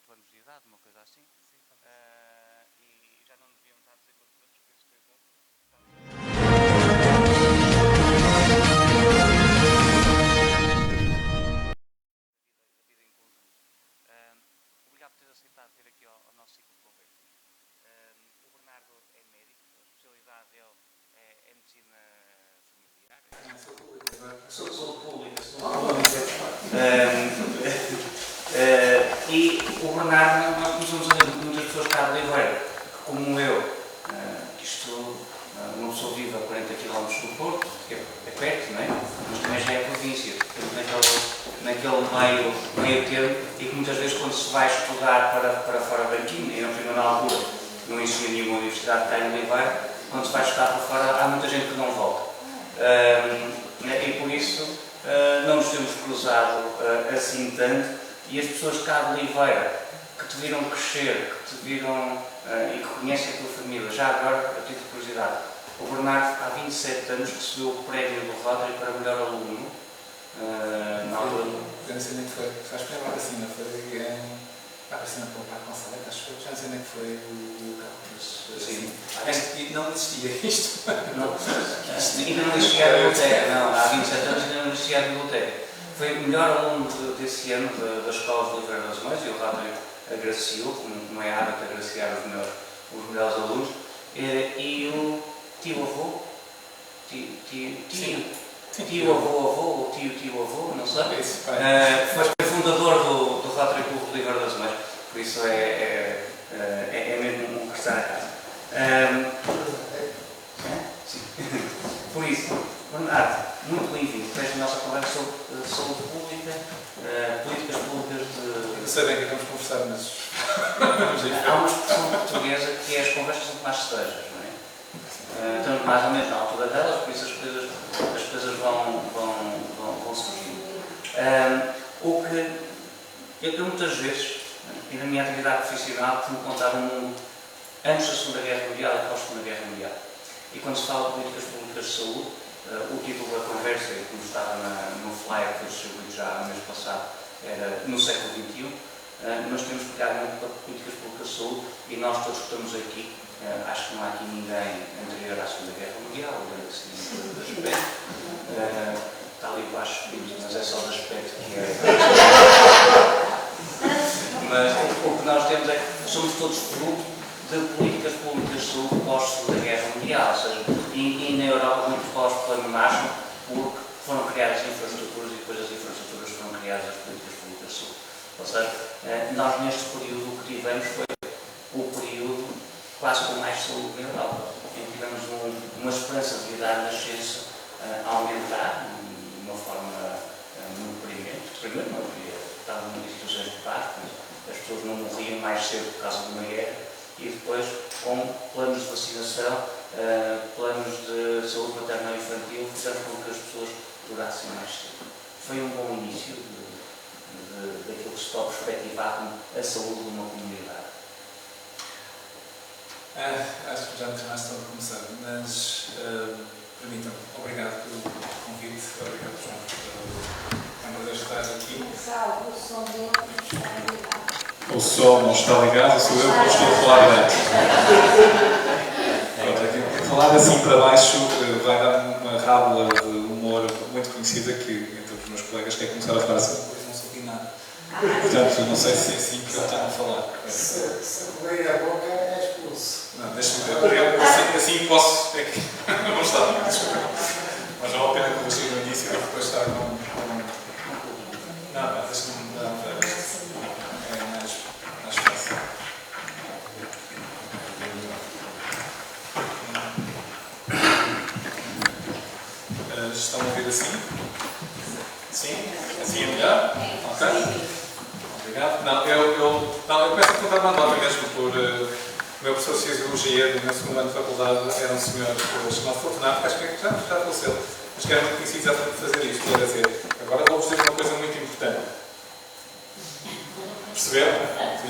18 anos de idade, uma coisa assim. E já não deviam estar a dizer quantos anos, por isso que da vida em conjunto. Obrigado por teres aceitado vir aqui ao nosso ciclo de conversa. O Bernardo é médico, a especialidade dele é medicina familiar. Sou pública. E o Bernardo, nós começamos a ver muitas pessoas cá de Oliveira, como eu, que isto, uma pessoa vive a 40 km do Porto, que é perto, não é? Mas também já é província, naquele meio termo, e que muitas vezes quando se vai estudar para fora da Quina, e na primeira altura não existia nenhuma universidade cá em Oliveira, quando se vai estudar para fora há muita gente que não volta. E por isso não nos temos cruzado assim tanto. E as pessoas cá de Oliveira, que te viram crescer, que te viram e que conhecem a tua família, já agora, a título de curiosidade, o Bernardo há 27 anos recebeu o prémio do Rotary para melhor aluno. Na altura. Eu não sei nem que foi. Acho que foi a vacina, foi a vacina para a Conselho, acho que já não sei nem que foi o carro. Sim. E não existia isto. Ainda não existia a biblioteca, não. Há 27 anos ainda não existia a biblioteca. Foi o melhor aluno desse ano das escolas de Oliveira das Mães, e o Rotary agraciou, como é hábito agraciar os melhores alunos, e o tio-avô, tio-avô, tio-avô, não sei, foi fundador do Rotary Clube de Oliveira das Mães, por isso é mesmo um crescer a casa. Por isso, Bernardo, muito bem-vindo para esta nossa conversa sobre saúde pública, políticas públicas de... Eu sei bem que vamos conversar, mas... Há uma expressão portuguesa que é as conversas são como as cerejas, não é? Estamos mais ou menos na altura delas, por isso as coisas vão surgindo. O que eu muitas vezes, e na minha atividade profissional, tenho contado um mundo antes da Segunda Guerra Mundial e pós-Segunda Guerra Mundial. E quando se fala de políticas públicas de saúde, o título da conversa, como estava no flyer que foi distribuído já no mês passado, era no século XXI, nós temos que olhar muito para políticas públicas de saúde e nós todos que estamos aqui, acho que não há aqui ninguém anterior à Segunda Guerra Mundial, ou assim, de aspecto, está ali baixo, mas é só de aspecto que é. Mas o que nós temos é que somos todos fruto de políticas públicas de saúde pós-Segunda Guerra Mundial, ou seja, e na Europa muito pós-Plano Marshall, porque foram criadas infraestruturas e depois as infraestruturas foram criadas as políticas públicas de saúde. Ou seja, nós neste período o que tivemos foi o período quase com mais saúde na Europa, em que tivemos uma esperança de vida à nascença a aumentar de uma forma muito deprimente. Primeiro não havia, estavam em situações de paz, as pessoas não morriam mais cedo por causa de uma guerra. E depois, com planos de vacinação, planos de saúde materno-infantil, fizeram com que as pessoas durassem mais tempo. Foi um bom início daquilo que se pode perspectivar como a saúde de uma comunidade. Acho que já não tem mais tempo para começar, mas permitam-me, obrigado pelo convite, obrigado, João, por a prazer estar aqui. O som dele não está ligado. O som não está ligado, sou eu que estou a falar dentro. Falar assim para baixo vai dar uma rábula de humor muito conhecida que entre os meus colegas quer começar a falar assim, depois não soube nada. Portanto, não sei se é assim que eu tenho a falar. Se correr a boca é expulso. Não, deixa-me ver. Assim posso. É que não está, desculpa. Mas não vale a pena corrigir no início e depois estar com. Não, deixa-me dar um ver. É mais fácil. Estão a ouvir assim? Sim? Assim é melhor? Ok? Obrigado. Eu peço a contar uma nota mesmo por. O meu professor de Fisiologia do meu segundo ano de faculdade era um senhor chamado Fortunato, acho que já faleceu, mas que era muito conhecido exatamente por fazer isto. Quer dizer, agora vou-vos dizer uma coisa muito importante. Perceberam?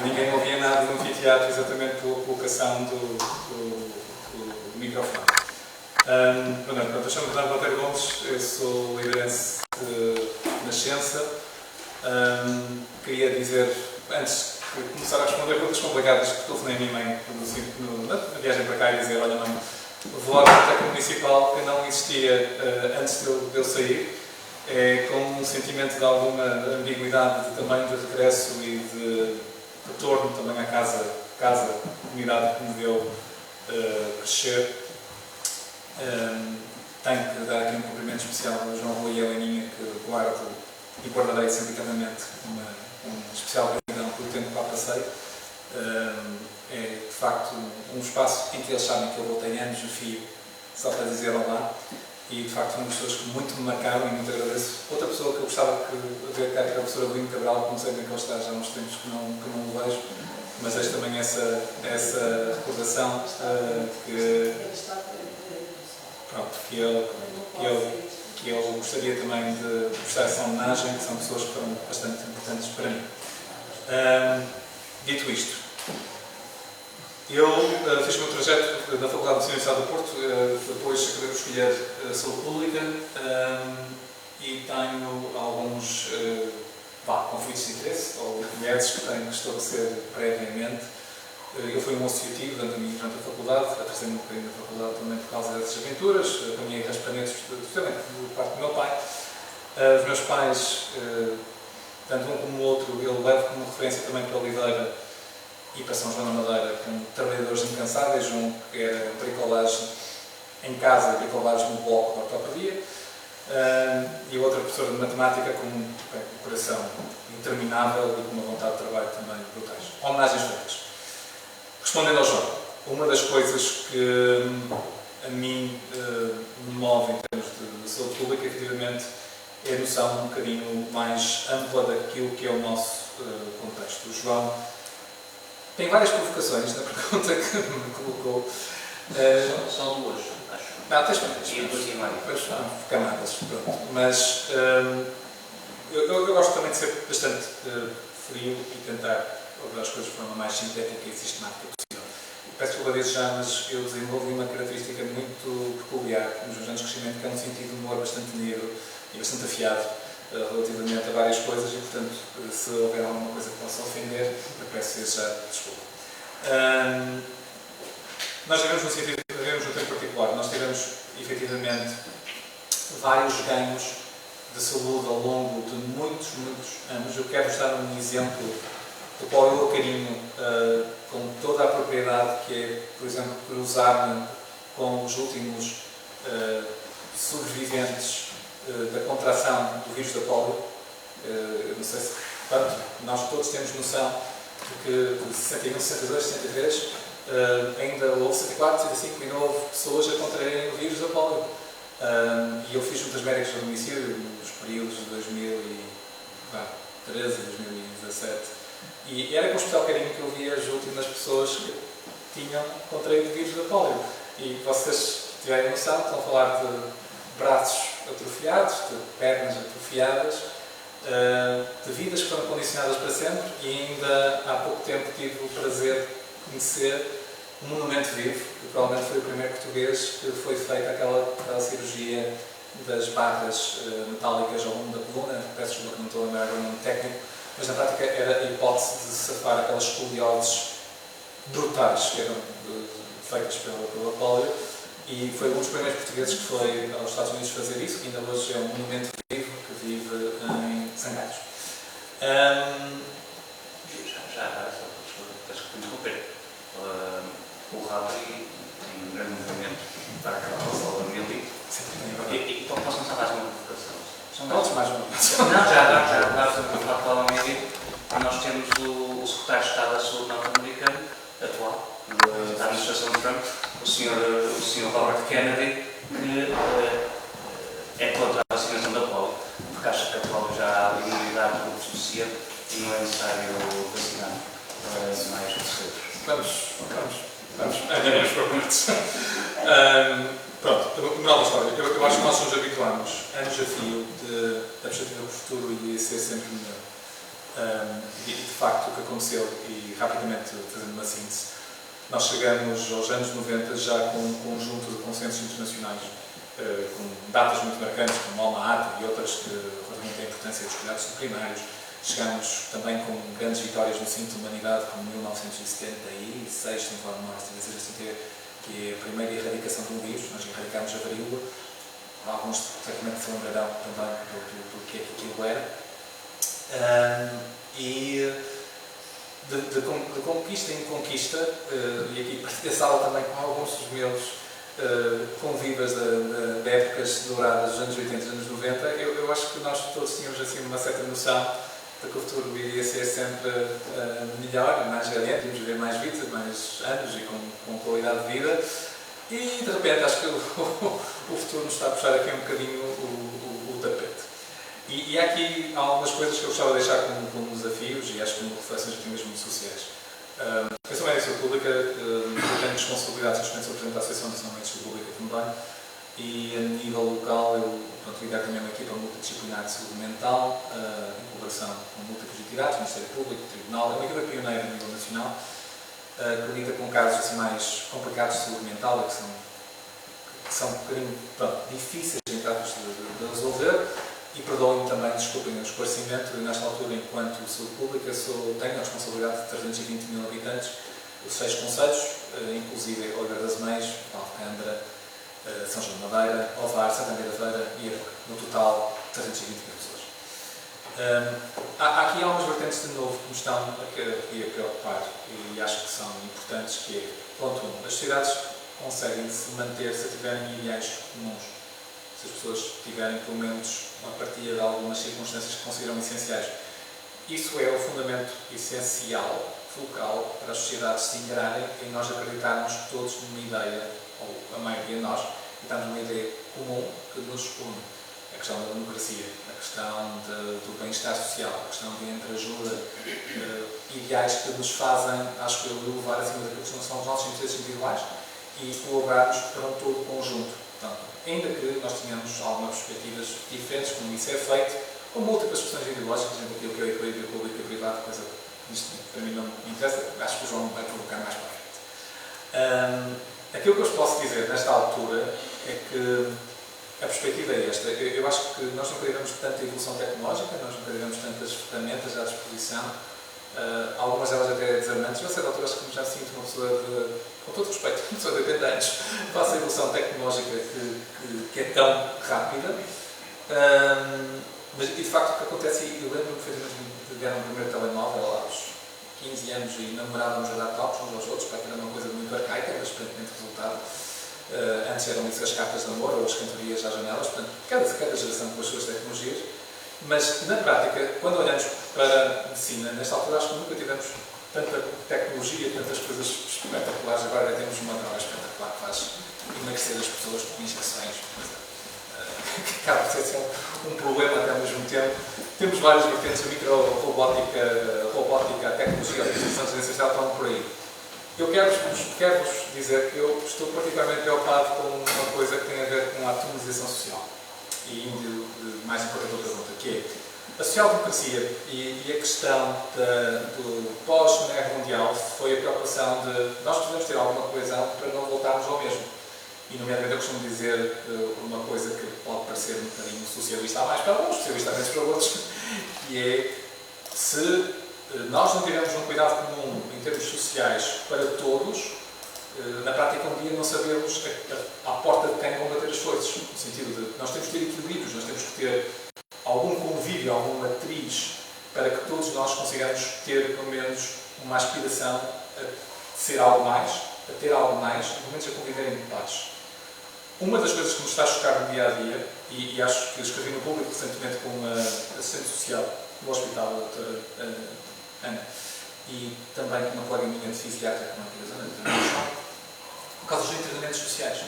Ninguém ouvia nada no anfiteatro exatamente pela colocação do microfone. Pronto, eu chamo-me Bernardo Monteiro Gomes, eu sou liderança de Nascença. Queria dizer, antes que começar a responder perguntas complicadas que telefonei a minha mãe na viagem para cá e dizer: olha, mãe, vou à biblioteca municipal que não existia antes de eu sair. É com um sentimento de alguma ambiguidade também de regresso e de retorno também à casa, comunidade que me deu crescer. Tenho que dar aqui um cumprimento especial ao João Rui e à Heleninha, que guardo e guardarei sempre eternamente uma especial gratidão pelo tempo que lá passei. É de facto um espaço em que eles sabem que eu voltei anos no fio só para dizer olá. E de facto, uma das pessoas que muito me marcaram e muito agradeço. Outra pessoa que eu gostava de ver cá, que era a professora Lino Cabral, que não sei bem que ele está já há uns tempos que não o vejo, mas deixo também essa recordação que eu gostaria também de prestar essa homenagem, que são pessoas que foram bastante importantes para mim. Dito isto, eu fiz o meu trajeto na Faculdade de Ciência do Porto, depois acabei por escolher Saúde Pública e tenho alguns conflitos de interesse ou medos que tenho que estabelecer previamente. Eu fui um associativo durante a faculdade, atrasei-me um bocadinho na faculdade também por causa dessas aventuras, apanhei raspanetos justamente por parte do meu pai. Os meus pais, tanto um como o outro, eu levo como referência também para Oliveira e para São João da Madeira, com trabalhadores incansáveis, um que era bricolagem em casa e bricolagem no bloco de ortopedia, e outra professora de matemática com um coração interminável e com uma vontade de trabalho também brutais. Homenagens feitas. Respondendo ao João, uma das coisas que a mim me move em termos de saúde pública, efetivamente, é a noção um bocadinho mais ampla daquilo que é o nosso contexto. O João tem várias provocações na pergunta que me colocou. São duas, acho. Não, tens mais. E depois e mais. Pois, camadas, pronto. Mas eu gosto também de ser bastante frio e tentar abordar as coisas de forma mais sintética e sistemática possível. Peço desculpa desde já, mas eu desenvolvi uma característica muito peculiar nos meus anos de crescimento, que é um sentido de humor bastante negro e bastante afiado relativamente a várias coisas e, portanto, se houver alguma coisa que possa ofender, eu peço desde já desculpa. Nós vivemos num tempo particular. Nós tivemos, efetivamente, vários ganhos de saúde ao longo de muitos anos. Eu quero-vos dar um exemplo do qual eu carinho com toda a propriedade, que é, por exemplo, cruzar-me com os últimos sobreviventes da contração do vírus da polio. Eu não sei se, portanto, nós todos temos noção de que de 61, 62, 63, ainda houve 64, 65 e não houve pessoas a contraírem o vírus da polio. E eu fiz juntas médicas do domicílio nos períodos de 2013 2017. E era com especial carinho que eu via as últimas pessoas que tinham contraído o vírus da polio. E vocês tiverem noção, estão a falar de braços atrofiados, de pernas atrofiadas, de vidas que foram condicionadas para sempre, e ainda há pouco tempo tive o prazer de conhecer um monumento vivo, que provavelmente foi o primeiro português que foi feita aquela cirurgia das barras metálicas ao longo da coluna. Peço desculpa que não estou a lembrar o nome técnico, mas na prática era a hipótese de safar aquelas escolioses brutais que eram feitas pela polio, e foi um dos primeiros portugueses que foi aos Estados Unidos fazer isso, que ainda hoje é um monumento vivo que vive em Sangalhos. Já agora, só para interromper, o Rotary tem um grande movimento para aquela pessoa da Mili. E posso lançar mais uma provocação? Podes mais uma? Não, já agora, para falar da Mili, nós temos o secretário de Estado da Saúde norte-americano, atual, da administração de Trump, o Sr. Robert Kennedy, que é contra a vacinação da polio, porque acha que a polio já há imunidade suficiente e não é necessário vacinar mais terceiros. Vamos para partes. Pronto, moral da história. Eu acho que nós nos habituamos anos a fio da perspectiva do futuro e de ser sempre melhor. E de facto o que aconteceu, e rapidamente fazendo uma síntese, nós chegamos aos anos 90 já com um conjunto de consensos internacionais, com datas muito marcantes, como Alma Ata e outras que relativamente à importância dos cuidados primários, Chegámos também com grandes vitórias no cinto de humanidade, como 1976, se não for memória, que é a primeira erradicação de um vírus. Nós erradicámos a varíola. Alguns certamente se lembrarão também do que é que aquilo era. E de conquista em conquista, e aqui partilho a sala também com alguns dos meus convivas de épocas douradas dos anos 80 e dos anos 90, eu acho que nós todos tínhamos assim uma certa noção de que o futuro iria ser sempre melhor, mais galhento, íamos viver mais vidas, mais anos e com qualidade de vida. E de repente acho que o futuro nos está a puxar aqui um bocadinho o tapete. E há aqui algumas coisas que eu gostava de deixar como desafios e acho que como reflexões aqui mesmo sociais. Eu sou médico de saúde pública, tenho responsabilidades neste momento sobre a Associação Nacional de Saúde Pública também, e a nível local eu ligar também uma equipa multidisciplinar de saúde mental, em colaboração com múltiplas entidades, Ministério Público, Tribunal, é uma equipa pioneira a nível nacional, que lida com casos assim mais complicados de saúde mental e que são um bocadinho difíceis em termos de resolver. E perdoem-me também, desculpem o esclarecimento, nesta altura, enquanto saúde pública, tenho a responsabilidade de 320 mil habitantes, os 6 concelhos, inclusive Oliveira das Meias, Alfândara, São João de Madeira, Ovar, Santa Maria da Feira e Aroca. No total, 320 mil pessoas. Há aqui algumas vertentes de novo que me estão a preocupar e acho que são importantes, que é, ponto 1, as sociedades conseguem se manter se tiverem ideais comuns. Se as pessoas tiverem, pelo menos, uma partilha de algumas circunstâncias que consideram essenciais. Isso é o fundamento essencial, focal, para as sociedades se integrarem e nós acreditarmos todos numa ideia, ou a maioria de nós, estamos numa ideia comum que nos une. A questão da democracia, a questão do bem-estar social, a questão de entreajuda, ideais que nos fazem, acho que, levar acima daquilo que são os nossos interesses individuais e colaborarmos para um todo conjunto. Portanto, ainda que nós tenhamos algumas perspectivas diferentes, como isso é feito, com múltiplas questões ideológicas, entre aquilo que é o equilíbrio público e privado, coisa que isto para mim não me interessa, acho que o João vai provocar mais para frente. Aquilo que eu vos posso dizer nesta altura é que a perspectiva é esta. Eu acho que nós nunca tivemos tanta evolução tecnológica, nós nunca tivemos tantas ferramentas à disposição, algumas delas até desarmantes. Eu, a certa altura, acho que já sinto uma pessoa com todo respeito, uma pessoa de 80 anos, face à evolução tecnológica que é tão rápida. Mas, e de facto, o que acontece, e eu lembro-me perfeitamente de ver um primeiro telemóvel lá aos 15 anos e namorávamos a dar toques uns aos outros, para que era uma coisa muito arcaica, mas aparentemente resultado. Antes eram isso as cartas de amor ou as cantorias às janelas, portanto, cada geração com as suas tecnologias. Mas, na prática, quando olhamos para a medicina, nesta altura acho que nunca tivemos tanta tecnologia, tantas coisas espetaculares. Agora temos uma droga espetacular que faz emagrecer as pessoas com injeções. Que acaba por ser um problema até ao mesmo tempo. Temos várias vertentes, a micro-robótica, a tecnologia, a utilização de inteligência artificial estão por aí. Eu quero-vos dizer que eu estou particularmente preocupado com uma coisa que tem a ver com a atomização social. E indo mais importante outra pergunta, que é a social-democracia e a questão do pós-Segunda Guerra Mundial foi a preocupação de nós precisamos ter alguma coesão para não voltarmos ao mesmo. E, nomeadamente, eu costumo dizer uma coisa que pode parecer um bocadinho socialista a mais para alguns, socialista a menos para outros, que é se nós não tivermos um cuidado comum em termos sociais para todos, na prática, um dia não sabemos à porta de quem vão bater as foices. No sentido de nós temos que ter equilíbrios, nós temos que ter algum convívio, alguma matriz, para que todos nós consigamos ter, pelo menos, uma aspiração a ser algo mais, a ter algo mais, e pelo menos a conviver em paz. Uma das coisas que nos está a chocar no dia a dia, e acho que eu escrevi no público recentemente com uma assistente social no hospital, a doutora Ana, e também com uma colega minha de fisiatra, que não é aqui da zona, por causa dos internamentos sociais.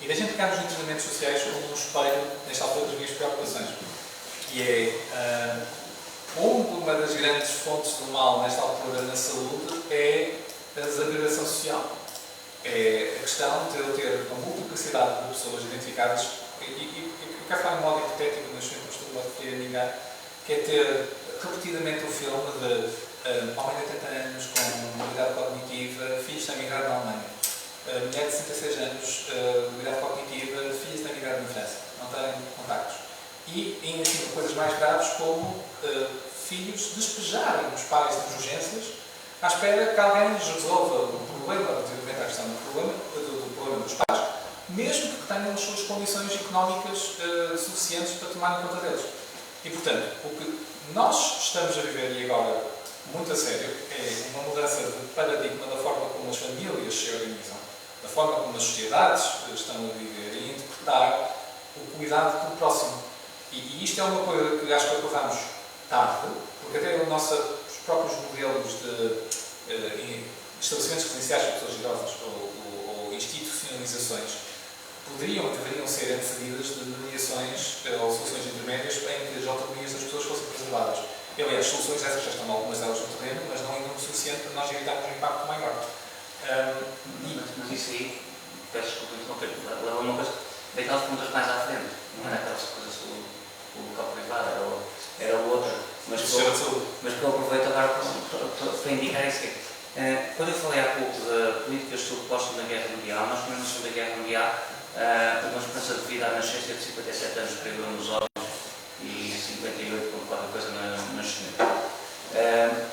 E da gente ficar nos internamentos sociais como um espelho, nesta altura, das minhas preocupações. Que é, uma das grandes fontes do mal, nesta altura, na saúde, é a desagradação social. É a questão de eu ter uma multiplicidade de pessoas identificadas, e quero falar em modo hipotético, mas sempre costumo referir a ninguém, que é ter repetidamente o filme de homem de 80 anos com mobilidade cognitiva, filhos a migrar na Alemanha. Mulher de 66 anos, mobilidade cognitiva, filhos a migrar na França. Não têm contactos. E, assim, coisas mais graves como filhos despejarem os pais das urgências à espera que alguém lhes resolva o problema, relativamente à questão do problema dos pais, mesmo que tenham as suas condições económicas suficientes para tomarem conta deles. E, portanto, o que nós estamos a viver e agora, muito a sério, é uma mudança de paradigma da forma como as famílias se organizam, da forma como as sociedades estão a viver e interpretar o cuidado do próximo. E isto é uma coisa que acho que acordamos tarde, porque até os próprios modelos de estabelecimentos residenciais para pessoas idosas ou institucionalizações poderiam e deveriam ser antecedidas de mediações ou soluções intermédias em que as autonomias das pessoas fossem preservadas. E, aliás, soluções essas já estão algumas delas no terreno, mas não ainda o suficiente para nós evitarmos um impacto maior. Mas isso aí, peço desculpa interromper, leva uma coisa, daquelas perguntas mais à frente, não era aquelas coisas do local privado, era outra. Mas que eu aproveito agora para indicar isso aqui. Quando eu falei há pouco de políticas sobrepostas na Guerra Mundial, nós temos na Segunda Guerra Mundial uma esperança de vida à nascença de 57 anos para eu nos homens e 58 com qualquer coisa na senhora.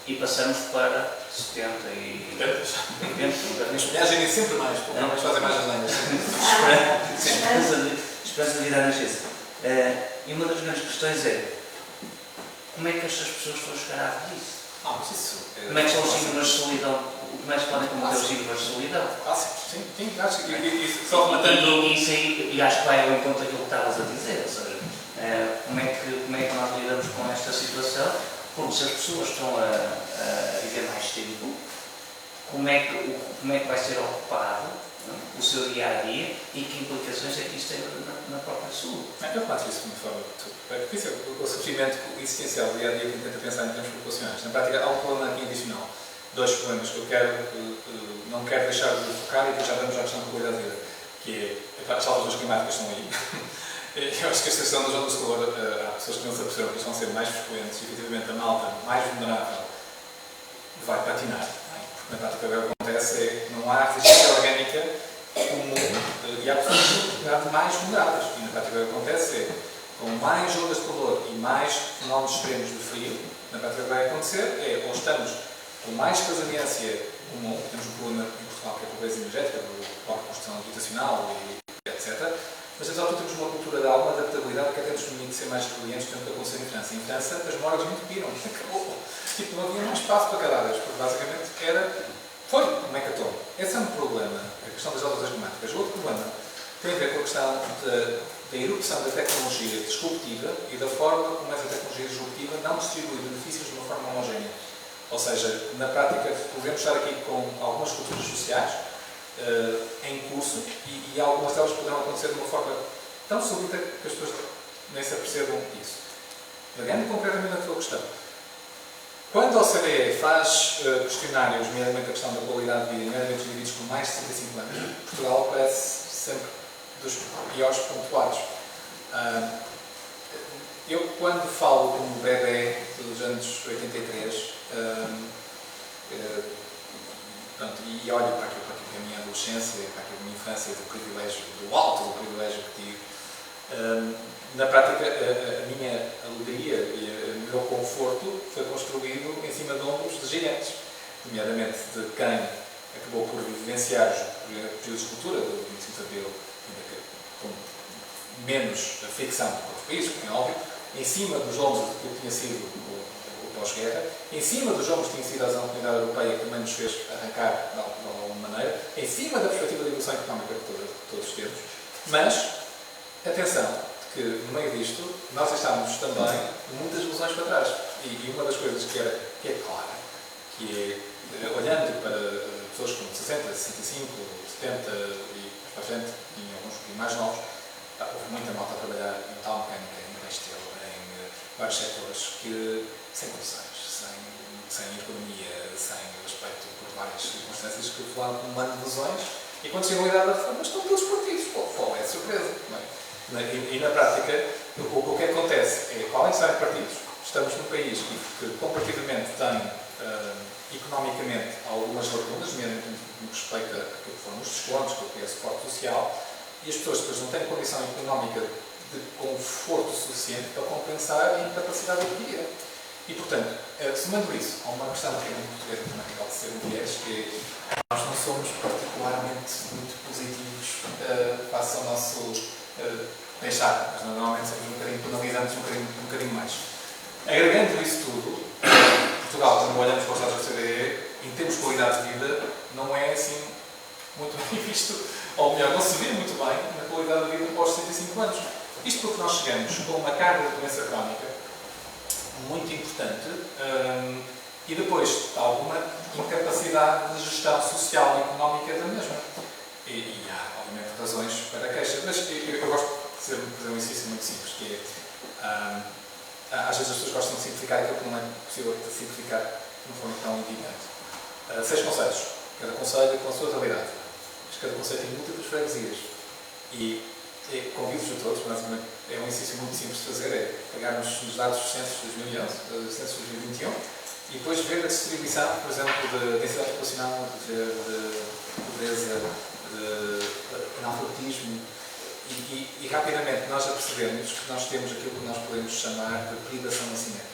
E passamos para 70 e 80. As mulheres irem sempre mais, porque não fazem mais as lenhas. Esperança de vida à nascença. E uma das grandes questões é como é que estas pessoas estão a chegar à velhice? Como é que são os síndromes de solidão? Como é que se podem combater os síndromes de solidão? Sim, acho que só rematando. Isso aí, e acho que vai ao encontro daquilo que estavas a dizer, ou seja, como é que nós lidamos com esta situação? Porque se as pessoas estão a viver mais tempo, como é que vai ser ocupado o seu dia-a-dia e que implicações é que isto tem na própria saúde? Eu faço isso de uma forma porque isso é o sofrimento existencial do dia-a-dia que tenta pensar em termos populacionais. Na prática, há um problema aqui adicional. Dois problemas que eu não quero deixar de focar e que já vamos à questão da qualidade de vida, que é as alterações climáticas estão aí. Eu acho que esta questão das ondas de calor, há pessoas que não se aperceberam que estão a ser mais frequentes e, efetivamente, a malta mais vulnerável vai patinar. Porque, na prática, o que acontece é que não há resistência orgânica comum e há pessoas mais vulneráveis. E, na prática, o que acontece é com mais ondas de calor e mais fenómenos extremos de frio, na prática, o que vai acontecer é ou estamos com mais casaniência comum, temos um problema em Portugal que é a pobreza energética, a construção habitacional e etc. Mas, nós temos uma cultura de alguma adaptabilidade que até nos permite ser mais resilientes do que aconteceu em França. Em França, as moras muito piram. Acabou. Tipo, não havia mais espaço para cadáveres, porque basicamente foi um hecatombe. Esse é um problema, a questão das alterações climáticas. O outro problema tem a ver com a questão da erupção da tecnologia disruptiva e da forma como essa tecnologia disruptiva não distribui benefícios de uma forma homogénea. Ou seja, na prática, podemos estar aqui com algumas culturas sociais em curso e algumas delas poderão acontecer de uma forma tão súbita que as pessoas nem se apercebam disso. Pegando concretamente na tua questão, quando a OCDE faz questionários, nomeadamente a questão da qualidade de vida, nomeadamente os indivíduos com mais de 65 anos, Portugal parece sempre dos piores pontuados. Eu, quando falo como bebê dos anos 83, e olho para aquilo que é a minha adolescência, para aquilo que é a minha infância, do privilégio, do alto do privilégio que tive, na prática, a minha alegria e o meu conforto foi construído em cima de ombros de gigantes, nomeadamente de quem acabou por vivenciar os períodos de cultura do 25 de Abril, com menos fricção do que outros países, como é óbvio, em cima dos ombros do que tinha sido o pós-guerra, em cima dos ombros que tinha sido a Comunidade Europeia, que também nos fez arrancar de alguma maneira, em cima da perspectiva de evolução económica que todos temos, mas, atenção, que no meio disto nós estamos também muitas ilusões para trás. E uma das coisas que é clara, que é, olhando para pessoas com 60, 65, 70 e para frente, e alguns um mais novos, houve muita malta a trabalhar em metal mecânica, em têxtil, em vários setores, que sem condições, sem economia, sem respeito por várias circunstâncias que levaram com um ano de lesões, e quando chegam a idade da reforma estão todos partidos. Qual é a surpresa? E na prática, o que acontece é, além de estarem partidos, estamos num país que comparativamente tem, economicamente, algumas lacunas, nomeadamente no que respeita a que foram os descontos, que é o suporte social, e as pessoas depois não têm condição económica de conforto suficiente para compensar a incapacidade adquirida. E, portanto, somando isso a uma questão que é muito portuguesa também, que pode ser um viés, que nós não somos particularmente muito positivos face ao nosso deixar, mas normalmente somos um bocadinho penalizantes, um bocadinho mais. Agregando isso tudo, Portugal, quando olhamos para os dados da OCDE, em termos de qualidade de vida, não é assim muito bem visto, ou melhor, não se vê muito bem na qualidade de vida após 65 anos. Isto porque nós chegamos com uma carga de doença crónica muito importante e depois alguma incapacidade de gestão social e económica da mesma. E há, obviamente, razões para a queixa. Mas eu gosto de fazer um exercício muito simples, que é, às vezes as pessoas gostam de simplificar aquilo que não é possível de simplificar de uma forma tão evidente. 6 conselhos. Cada conselho com a sua realidade. Mas cada conselho tem múltiplas freguesias. E convido-vos a todos, basicamente, é um exercício muito simples de fazer, é pegarmos nos dados do censo de 2011, do censo de 2021, e depois ver a distribuição, por exemplo, de densidade populacional, de pobreza, de analfabetismo, e rapidamente nós apercebemos que nós temos aquilo que nós podemos chamar de privação assimétrica.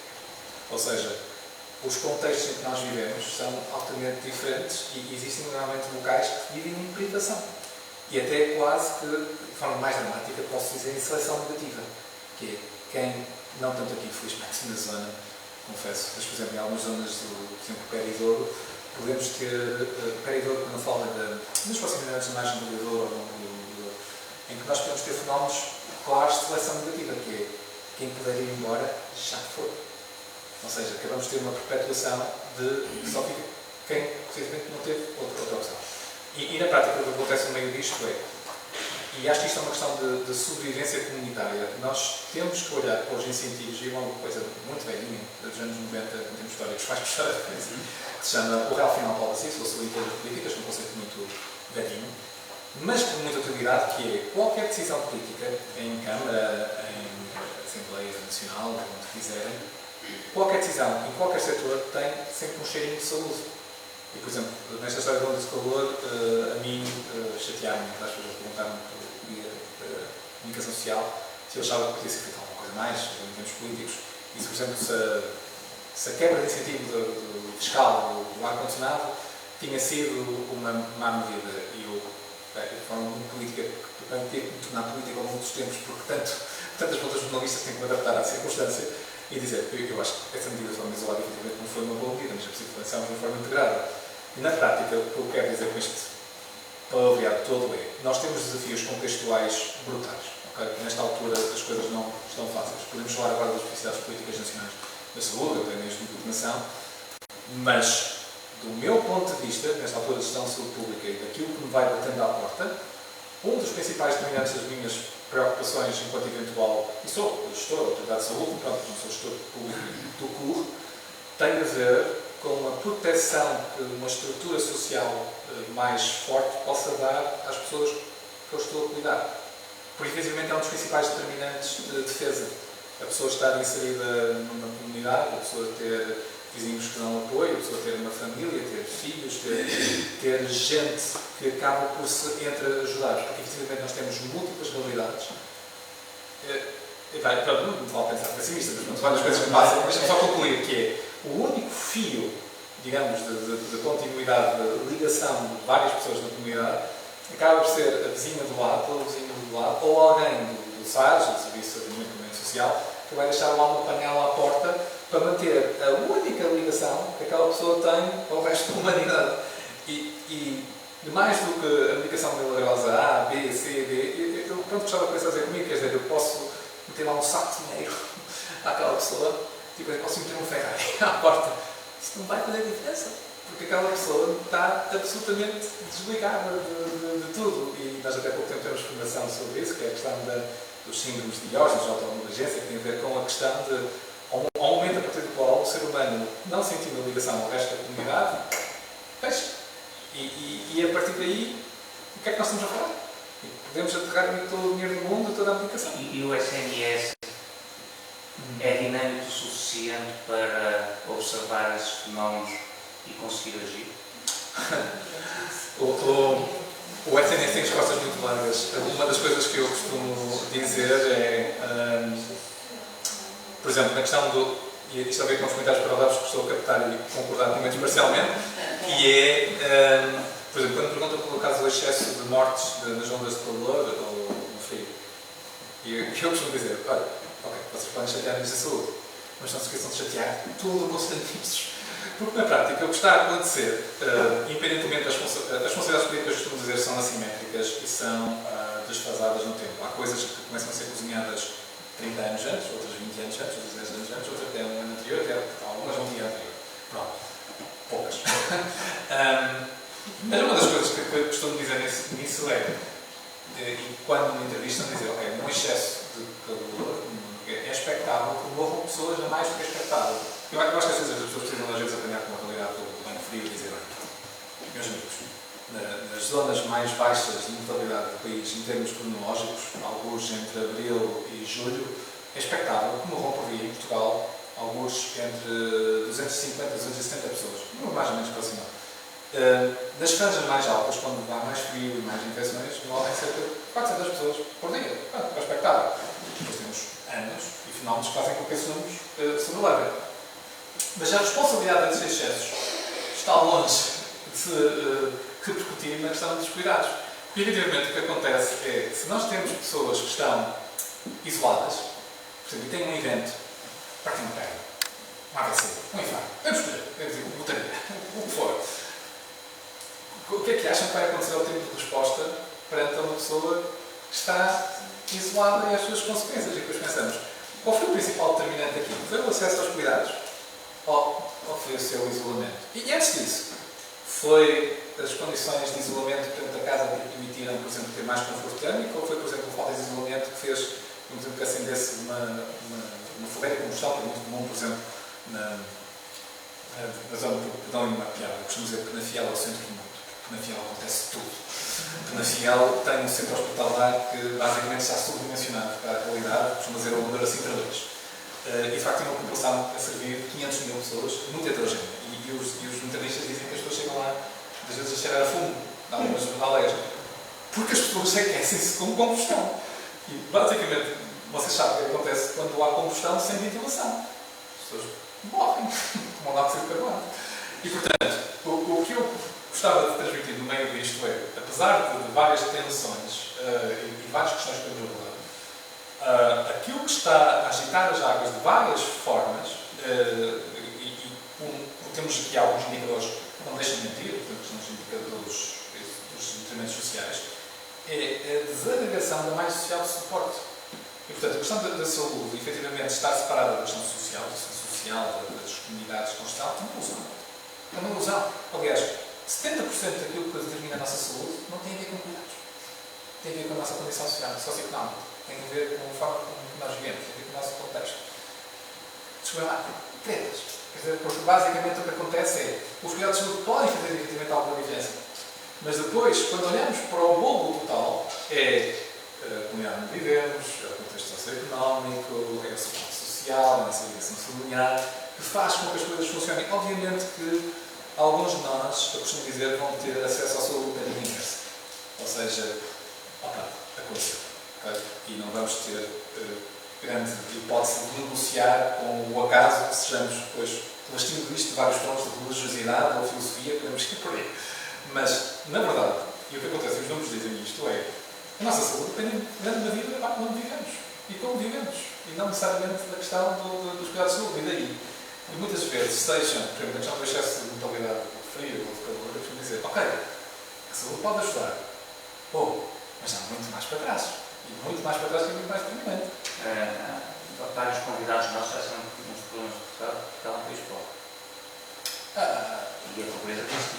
Ou seja, os contextos em que nós vivemos são altamente diferentes e existem normalmente locais que vivem em privação. E até quase que, de forma mais dramática, posso dizer em seleção negativa. Que é quem, não tanto aqui, felizmente, na zona, confesso, mas, por exemplo, em algumas zonas do, por exemplo, Pé de Douro, podemos ter, Pé de Douro, quando fala das proximidades de margem do Douro ou do Douro, em que nós podemos ter fenómenos claros de seleção negativa, que é quem puder ir embora, já foi. Ou seja, acabamos de ter uma perpetuação de que só fica quem, precisamente, não teve outra opção. E na prática, o que acontece no meio disto é, e acho que isto é uma questão de sobrevivência comunitária, nós temos que olhar para os incentivos, e uma coisa muito velhinha, dos anos 90, em termos históricos, faz puxar a referência, que se chama o Real Final Policy, ou Solidariedade de Políticas, um conceito muito velhinho, mas com muita utilidade, que é qualquer decisão política, em Câmara, em Assembleia Nacional, onde quiserem, qualquer decisão, em qualquer setor, tem sempre um cheirinho de saúde. E, por exemplo, nesta história da onda de calor, a mim chatearam-me, as pessoas perguntaram-me pela comunicação social se eu achava que podia ser feita alguma coisa mais, em termos políticos, e se, por exemplo, se a quebra de incentivo do fiscal do ar-condicionado tinha sido uma má medida. E eu, de forma muito política, para ter que me tornar política ao longo dos tempos, porque tantas voltas jornalistas têm que me adaptar à circunstância, e dizer, eu acho que essa medida de forma isolada efetivamente não foi uma boa medida, mas é preciso pensar de uma forma integrada. E na prática, o que eu quero dizer com este palavreado todo é, nós temos desafios contextuais brutais. Okay? Nesta altura as coisas não estão fáceis. Podemos falar agora das necessidades políticas nacionais da saúde, até mesmo de governação, mas do meu ponto de vista, nesta altura de gestão de saúde pública e daquilo que me vai batendo à porta, um dos principais determinantes das minhas preocupações enquanto eventual, e sou gestor da Autoridade de Saúde, pronto, não sou gestor público do CUR, tem a ver com uma proteção que uma estrutura social mais forte possa dar às pessoas que eu estou a cuidar. Porque, efetivamente, é um dos principais determinantes de defesa. A pessoa estar inserida numa comunidade, a pessoa ter vizinhos que dão apoio, a pessoa ter uma família, ter filhos, ter gente que acaba por se entreajudar. Porque, efetivamente, nós temos múltiplas realidades. Pronto, não me vale pensar pessimista, mas várias coisas que passam. Deixa-me só concluir que é o único fio, digamos, de continuidade, de ligação de várias pessoas na comunidade, acaba por ser a vizinha do lado, ou o vizinho do lado, ou alguém do SARS, do Serviço de Atendimento Social, que vai deixar lá uma panela à porta para manter a única ligação que aquela pessoa tem ao resto da humanidade. E mais do que a ligação milagrosa A, B, C, D, eu pronto, gostava de pensar comigo, quer dizer, eu posso meter lá um saco de dinheiro àquela pessoa, tipo, eu posso meter um Ferrari à porta. Isso não vai fazer diferença, porque aquela pessoa está absolutamente desligada de tudo. E nós até pouco tempo temos formação sobre isso, que é a questão dos síndromes de Diógenes, de autonomagência, que tem a ver com a questão de ao momento a partir do qual o ser humano, não sentindo a ligação ao resto da comunidade, fecha. E a partir daí, o que é que nós estamos a falar? Podemos aterrar todo o dinheiro do mundo, toda a aplicação. E o SNS é dinâmico o suficiente para observar esses fenómenos e conseguir agir? O SNS tem respostas muito largas. Uma das coisas que eu costumo dizer é, por exemplo, na questão e isto a ver com os comentários paralelos que estou a captar e concordar com eles parcialmente, que é, por exemplo, quando perguntam pelo caso do excesso de mortes nas ondas de calor ou no frio, e eu costumo dizer, olha, ok, vocês podem chatear-nos da saúde, mas não se esqueçam de chatear todo o Conselho de Ministros. Porque, na prática, o que está a acontecer, independentemente das responsabilidades políticas, costumo dizer, são assimétricas e são desfasadas no tempo. Há coisas que começam a ser cozinhadas 30 anos antes, outras 20 anos antes, outras 10 anos antes, outras até um ano anterior, até algumas um dia anterior. Pronto. Poucas. Mas uma das coisas que eu costumo dizer nisso é, e quando me entrevistam, dizer, ok, um excesso de calor é expectável que morram pessoas a mais do que é expectável. Eu acho que às vezes as pessoas precisam às vezes apanhar com uma realidade do banho frio e dizer, meus amigos, nas zonas mais baixas de mortalidade do país, em termos cronológicos, alguns entre abril e julho, é expectável que morram por dia em Portugal, alguns entre 250 e 270 pessoas, mais ou menos aproximado. Nas franjas mais altas, quando há mais frio e mais infecções, morrem cerca de 400 pessoas por dia. É expectável. Depois temos anos e fenómenos que fazem com que esses números se elevem. Mas a responsabilidade desses excessos está longe de repercutir na questão dos cuidados. Porque, evidentemente, o que acontece é, se nós temos pessoas que estão isoladas, por exemplo, e têm um evento, partem uma perna, um AVC, um infarto, vamos escolher, vamos dizer, botaria, o que for. O que é que acham que vai acontecer ao tempo de resposta perante uma pessoa que está isolada e as suas consequências? E depois pensamos, qual foi o principal determinante aqui? Foi o acesso aos cuidados? Ou foi o seu isolamento? E antes disso, foi as condições de isolamento que dentro da casa permitiram, por exemplo, ter mais conforto térmico? Ou foi, por exemplo, a falta de isolamento que fez, por exemplo, que acendesse uma fogueira de combustão, que é muito comum, por exemplo, na zona de Pedão e Mapeado. Eu costumo dizer que Penafiel é o centro do mundo. Penafiel acontece tudo. Penafiel tem um centro hospitalar que basicamente está subdimensionado para a realidade, costuma dizer o Amadora Sintra 2. E de facto tem uma população a servir 500 mil pessoas, muito heterogénea. E os internastas dizem que as pessoas chegam lá, às vezes, a cheirar a fumo, em algumas aldeias, porque as pessoas aquecem-se com combustão. E basicamente, vocês sabem o que acontece quando há combustão sem ventilação. As pessoas morrem, tomam dióxido de carbono. E portanto, o que eu gostava de transmitir no meio disto é, apesar de várias tensões e várias questões que eu vou aquilo que está a agitar as águas de várias formas, temos aqui alguns indicadores que não deixam de mentir, portanto, são os indicadores dos determinantes sociais, é a desagregação da malha social de suporte. E, portanto, a questão da saúde, efetivamente, estar separada da questão social, das comunidades constantes, é uma ilusão. É uma ilusão. Aliás, 70% daquilo que determina a nossa saúde não tem a ver com cuidados. Tem a ver com a nossa condição social, socioeconómica. Tem a ver com a forma como nós vivemos, tem a ver com o nosso contexto. Desculpa lá, tretas. Quer dizer, porque basicamente o que acontece é os cuidados de saúde podem fazer efetivamente alguma diferença. Mas depois, quando olhamos para o bolo total, é a comunidade onde vivemos, é o contexto socioeconómico, é a segurança social, é a nossa ligação familiar, que faz com que as coisas funcionem. Obviamente que alguns de nós, eu costumo dizer, vão ter acesso à saúde da linha inversa. Ou seja, aconteceu. Okay? E não vamos ter grande hipótese de negociar com o acaso que sejamos depois revestindo isto de vários tons de religiosidade ou filosofia, podemos ir por aí. Mas, na verdade, e o que acontece, os números dizem isto, é a nossa saúde depende grande da vida onde vivemos e como vivemos, e não necessariamente da questão dos cuidados de saúde. E daí, e muitas vezes, sejam, por exemplo, a questão do excesso de mortalidade de frio ou de calor, eu costumo dizer, ok, a saúde pode ajudar, mas há muito mais para trás. E muito mais para trás que muito mais determinante. Vários convidados nossos já são uns problemas de Portugal, porque ela é um país pobre. E a pobreza tem-se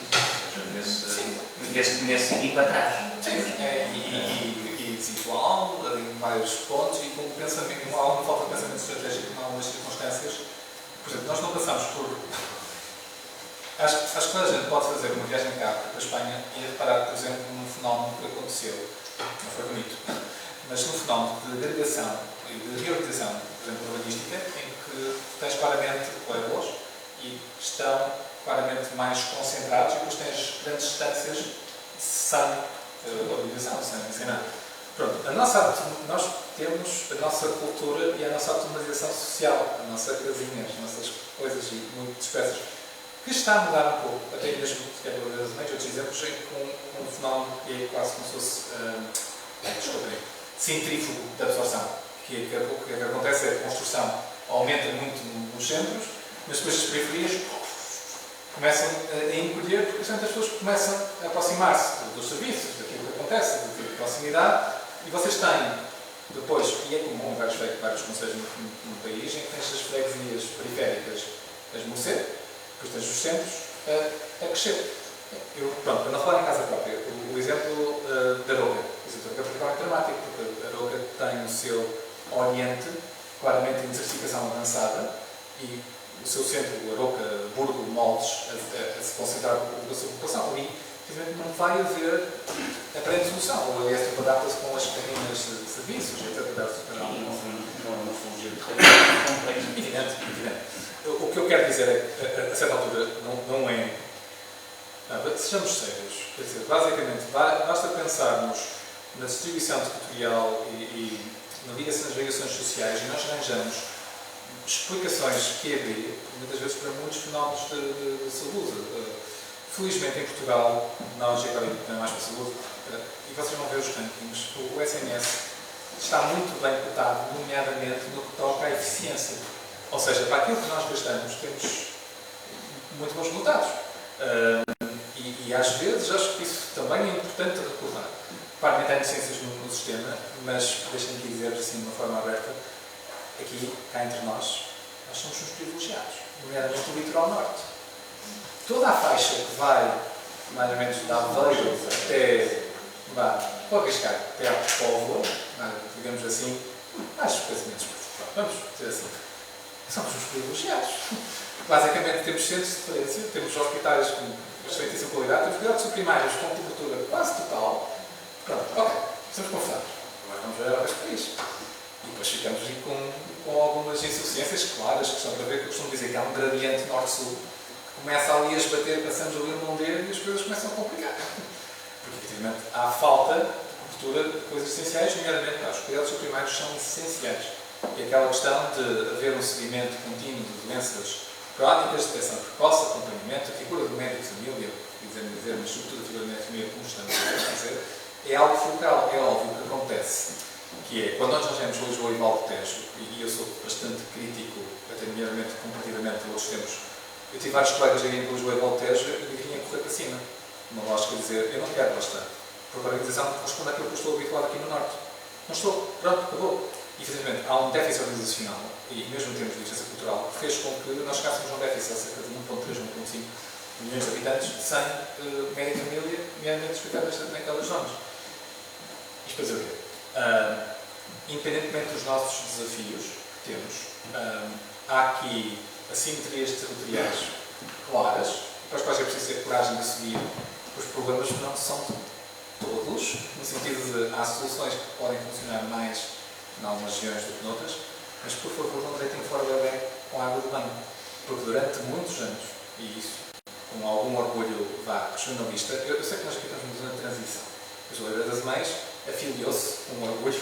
nesse seguir para trás. Sim, e desigual, em vários pontos, e com pensamento, alguma falta de pensamento estratégico em algumas circunstâncias. Por exemplo, nós não passamos por. Acho que toda a gente pode fazer uma viagem de carro para a Espanha e reparar, por exemplo, num fenómeno que aconteceu. Não foi bonito, mas num fenómeno de agregação e de reorganização, por exemplo, urbanística, em que tens claramente pueblos e estão claramente mais concentrados e depois tens grandes distâncias sem urbanização, sem nada. Pronto, nós temos a nossa cultura e a nossa automatização social, a nossa casinha, as nossas coisas e muito dispersas, que está a mudar um pouco, até mesmo, se quer ver outros exemplos, com um fenómeno que é quase como se fosse, centrífugo de absorção. O que acontece é que a construção aumenta muito nos centros, mas depois as periferias começam a encolher, porque as pessoas começam a aproximar-se dos serviços, daquilo que acontece, de proximidade, e vocês têm depois, e é comum em vários conselhos no país, em que tens as freguesias periféricas a esmorecer, depois tens os centros a crescer. Pronto, para não falar em casa própria, o exemplo da Aroca. O exemplo é particularmente dramático, porque a Aroca tem o seu oriente claramente em desertificação avançada e o seu centro, o Aroca, Burgo, Moldes, a se concentrar a sua população. Ali, simplesmente, não vai haver aparente solução. O aliás, adapta-se com as carrinhas de serviços, etc. Não fugir de complexo. Evidente. O que eu quero dizer é que, a certa altura, não é. Sejamos sérios. Quer dizer, basicamente, basta pensarmos na distribuição territorial e nas ligações sociais e nós arranjamos explicações que abrir, muitas vezes, para muitos fenómenos de saúde. Felizmente, em Portugal, nós agora não é mais para saúde, e vocês vão ver os rankings, o SNS está muito bem cotado, nomeadamente no que toca à eficiência. Ou seja, para aquilo que nós gastamos, temos muito bons resultados. E às vezes, acho que isso também é importante recordar. Claramente há inocências no sistema, mas deixem-me dizer assim de uma forma aberta, aqui, cá entre nós somos uns privilegiados, nomeadamente o litoral norte. Toda a faixa que vai, mais ou menos, da Aveiro até, vou arriscar, até à Póvoa, digamos assim, mais coisinhas, vamos dizer assim, somos uns privilegiados. Basicamente temos centros de referência, temos hospitais com excelentíssima qualidade, temos cuidados primários com cobertura quase total. Pronto, ok, estamos confortáveis. Agora vamos ver o resto do país. E depois ficamos com algumas insuficiências claras, que estão para ver, que eu costumo dizer que há um gradiente norte-sul, que começa ali a esbater, passamos ali no Mondeiro e as coisas começam a complicar. Porque, efetivamente, há falta de cobertura de coisas essenciais, nomeadamente, os cuidados primários são essenciais. E aquela questão de haver um seguimento contínuo de doenças crónicas, detecção precoce, acompanhamento, a figura do médico de família, mas sobretudo a figura do médico de família, como estamos a dizer, é algo focal, é óbvio que acontece. Que é, quando nós arranjamos Lisboa e Valde Tejo, e eu sou bastante crítico, até nomeadamente comparativamente a outros tempos, eu tive vários colegas aí em Lisboa e Valde Tejo e vinha correr para cima. Uma lógica de dizer, eu não quero bastante, porque a organização corresponde àquilo que eu estou habituado aqui no Norte. Não estou, pronto, acabou. E, efetivamente, há um déficit organizacional, e mesmo em termos de diferença cultural, que fez com que nós chegássemos a um déficit de cerca de 1,3, 1,5 milhões de habitantes, sem médico de família, nomeadamente explicadas naquelas zonas. Isto para dizer o quê? Independentemente dos nossos desafios que temos, há aqui assimetrias territoriais claras, para as quais é preciso ter coragem de assumir os problemas não são todos, no sentido de há soluções que podem funcionar mais em algumas regiões do que noutras, mas por favor não deitem fora o bebê com água de banho, porque durante muitos anos, e isso com algum orgulho regionalista, eu sei que nós aqui estamos numa transição. A Juleira das Mães afiliou-se com orgulho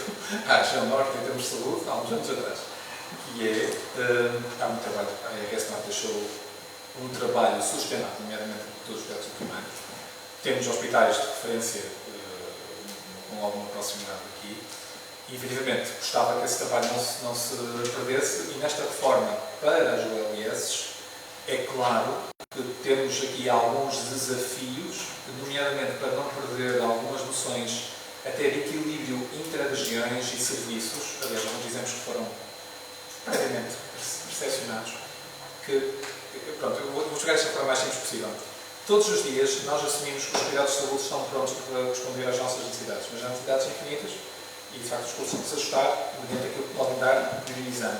à região norte em termos de saúde há uns anos atrás. E há muito trabalho. A RS Norte deixou um trabalho sustentável, nomeadamente por todos os cuidados primários. Temos hospitais de referência com alguma proximidade aqui. E, efetivamente, gostava que esse trabalho não se perdesse. E nesta reforma para as ULS, é claro que temos aqui alguns desafios, nomeadamente para não perder algumas noções até de equilíbrio intra-regiões e serviços. Aliás, alguns exemplos que foram previamente percepcionados. Pronto, eu vou jogar esta forma mais simples possível. Todos os dias nós assumimos que os cuidados de saúde estão prontos para responder às nossas necessidades, mas há necessidades infinitas e, de facto, os recursos têm que se ajustar mediante aquilo que podem dar, priorizando.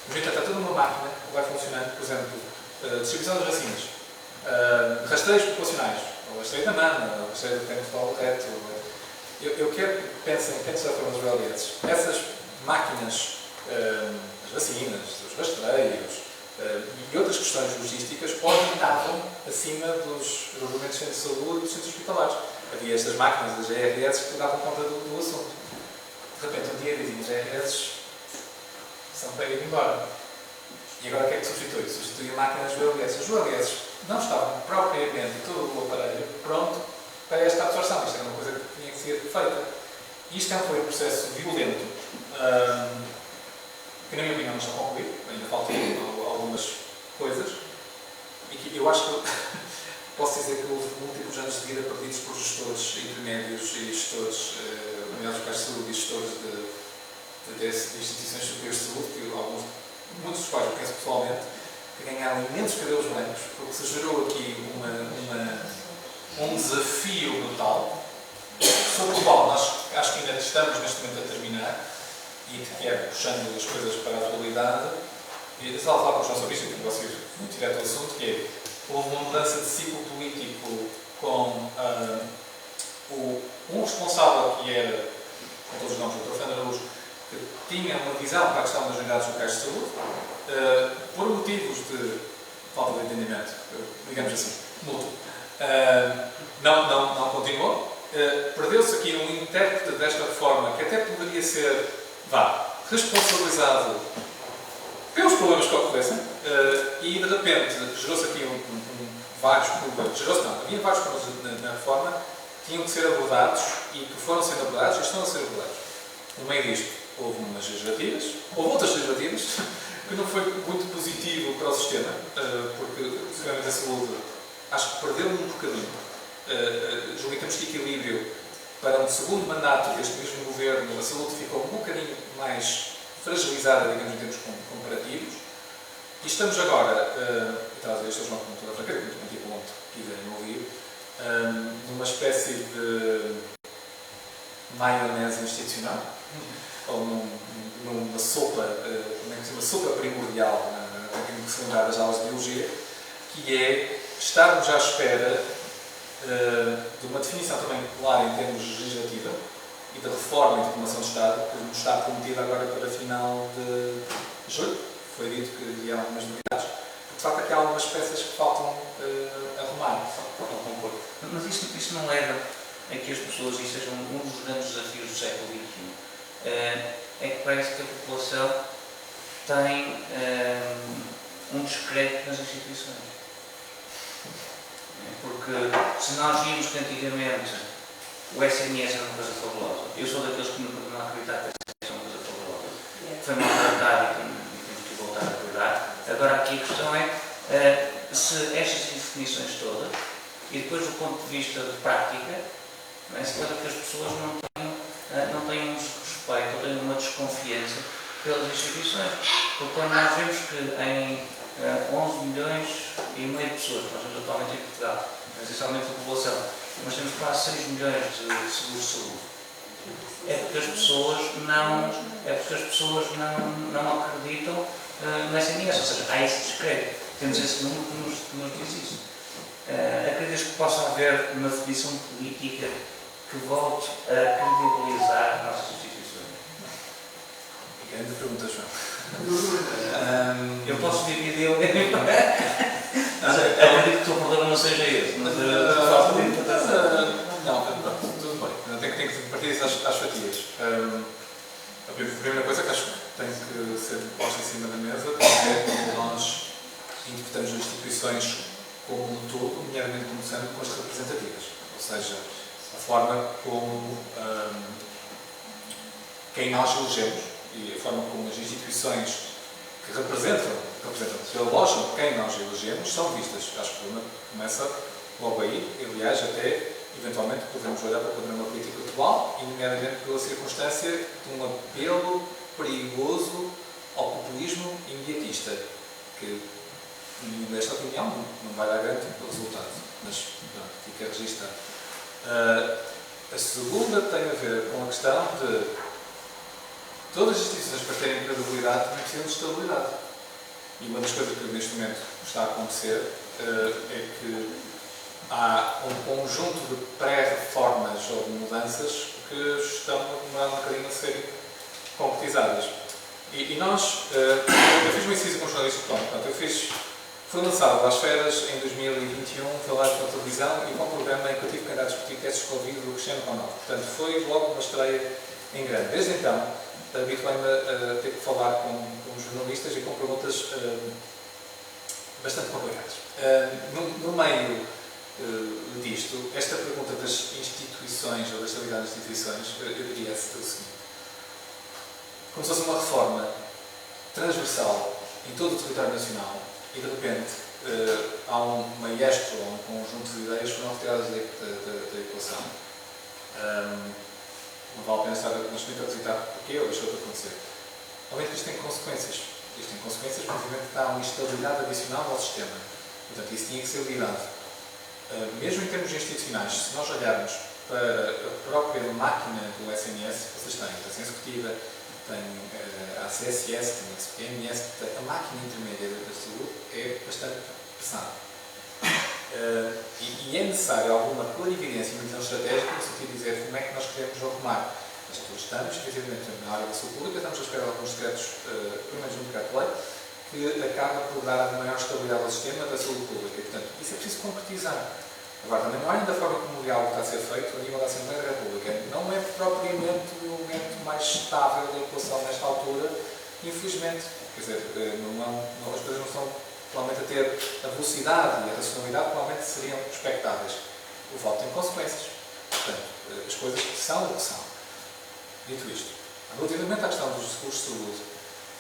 No entanto, há toda uma máquina que vai funcionando, por exemplo, distribuição das vacinas, rastreios populacionais, o rastreio da mama, o rastreio do tempo do reto. Eu quero que pensem, quem já foram os VLS, essas máquinas, as vacinas, os rastreios e outras questões logísticas orientavam acima dos regulamentos de centros de saúde e dos centros hospitalares. Havia estas máquinas das GRS que davam conta do assunto. de repente um dia dizem os RS são para ir embora. E agora o que é que substitui? Substitui a máquina dos ULS. Os ULS não estavam propriamente todo o aparelho pronto para esta absorção. Isto era uma coisa que tinha que ser feita. E isto foi um processo violento, que na minha opinião não está concluído, ainda faltam algumas coisas, e que eu acho que posso dizer que houve múltiplos anos de vida perdidos por gestores intermédios e gestores, nomeados para a saúde e gestores de instituições superiores de saúde, que muitos dos quais eu conheço pessoalmente, que ganharam imensos cabelos brancos, porque se gerou aqui um desafio brutal, sobre o qual nós acho que ainda estamos neste momento a terminar, e que é puxando as coisas para a atualidade. E só falar com os nossos ouvintes, que vocês muito direto ao assunto, que é, houve uma mudança de ciclo político com um responsável que era, com todos os nomes, o Dr. Fernando Araújo, que tinha uma visão para a questão das unidades locais de saúde, por motivos de falta de entendimento, digamos assim, mútuo, não continuou. Perdeu-se aqui um intérprete desta reforma que até poderia ser, responsabilizado pelos problemas que ocorressem, e de repente gerou-se aqui havia vários problemas na reforma que tinham que ser abordados e que foram sendo abordados e estão a ser abordados. No meio disto, houve umas legislativas, houve outras legislativas, que não foi muito positivo para o sistema, porque o sistema da saúde acho que perdeu um bocadinho. Julgo que temos que equilíbrio para um segundo mandato deste mesmo governo, a saúde ficou um bocadinho mais fragilizada, digamos, em termos comparativos. E estamos agora, e estava a dizer, estou com toda a fraqueza, muito tipo onde quiserem ouvir, numa espécie de maionese institucional, ou numa sopa, uma sopa primordial, naquilo que se lembrar das aulas de biologia, que é estarmos à espera de uma definição também clara em termos legislativa e da reforma e de formação de Estado, que nos está prometida agora para final de julho. Foi dito que havia algumas novidades, porque de facto aqui há algumas peças que faltam arrumar. Não concordo. Mas isso não leva a que as pessoas, isso seja um dos grandes desafios do século XXI. É que parece que a população tem um descrédito nas instituições. Porque se nós vimos que antigamente o SMS era uma coisa fabulosa, eu sou daqueles que não acreditam que o SMS é uma coisa fabulosa. Foi maltratado e temos que voltar a cuidar. Agora aqui a questão é se estas definições todas, e depois do ponto de vista de prática, se pode que as pessoas não tenham um respeito, ou tenham uma desconfiança pelas instituições. Porque quando nós vemos que em 11 milhões e meio de pessoas, nós temos atualmente em Portugal, essencialmente a população, nós temos quase 6 milhões de seguros de saúde. É porque as pessoas não acreditam no SMS, ou seja, há esse descrédito. Temos esse número que nos diz isso. Acreditas que possa haver uma definição política que volte a credibilizar as nossas instituições? Grande pergunta, João. Eu posso dividir ele. Acredito que o problema não seja esse, mas falta de interpretação. Não, tudo bem. Tem que partir isso às fatias. A primeira coisa que acho que tem que ser posta em cima da mesa é como nós interpretamos as instituições como um todo, nomeadamente começando com as representativas. Ou seja, a forma como quem nós elegemos e a forma como as instituições que representam, que alojam quem nós elegemos, são vistas. Acho que o problema começa logo aí, e, aliás, até eventualmente podemos olhar para o panorama político atual, e nomeadamente pela circunstância de um apelo perigoso ao populismo imediatista, que, nesta opinião, não vai dar grande resultado, mas pronto, fica registado. A segunda tem a ver com a questão de todas as instituições, para terem credibilidade, precisam de estabilidade. E uma das coisas que neste momento está a acontecer é que há um conjunto de pré-reformas ou de mudanças que estão a demorar um bocadinho a serem concretizadas. E nós, eu fiz uma inciso com o jornalista fui lançado às férias em 2021, foi lá para a televisão e com um programa em que eu tive que andar a discutir testes de Covid do Cristiano Ronaldo. Portanto, foi logo uma estreia em grande. Desde então, habituei-me a ter que falar com jornalistas e com perguntas bastante complicadas. No meio disto, esta pergunta das instituições ou da estabilidade das instituições, eu diria o seguinte: como se fosse uma reforma transversal em todo o território nacional e de repente há um maestro ou um conjunto de ideias que foram retiradas da equação. Não vale a pena estar a visitar porquê ou deixou de acontecer. Além que isto tem consequências. Isto tem consequências, precisamente, dá uma instabilidade adicional ao sistema. Portanto, isso tinha que ser lidado. Mesmo em termos institucionais, se nós olharmos para a própria máquina do SNS, vocês têm a Executiva, têm a CSS, têm a CPMS, a máquina intermédia da saúde é bastante pesada. E é necessário alguma clarividência e uma visão estratégica no sentido de dizer como é que nós queremos arrumar as pessoas. Estamos, efetivamente, na área da saúde pública, estamos a esperar alguns decretos, pelo menos um decreto-lei, que acaba por dar maior estabilidade ao sistema da saúde pública. E, portanto, isso é preciso concretizar. Agora, também não é ainda a forma como o diálogo está a ser feito a nível da Assembleia da República. Não é propriamente o elemento mais estável da equação nesta altura, infelizmente. Quer dizer, as coisas não estão provavelmente a ter a velocidade e a racionalidade que provavelmente seriam expectáveis. O voto tem consequências. Portanto, as coisas são o que são. Dito isto, relativamente à questão dos seguros de saúde,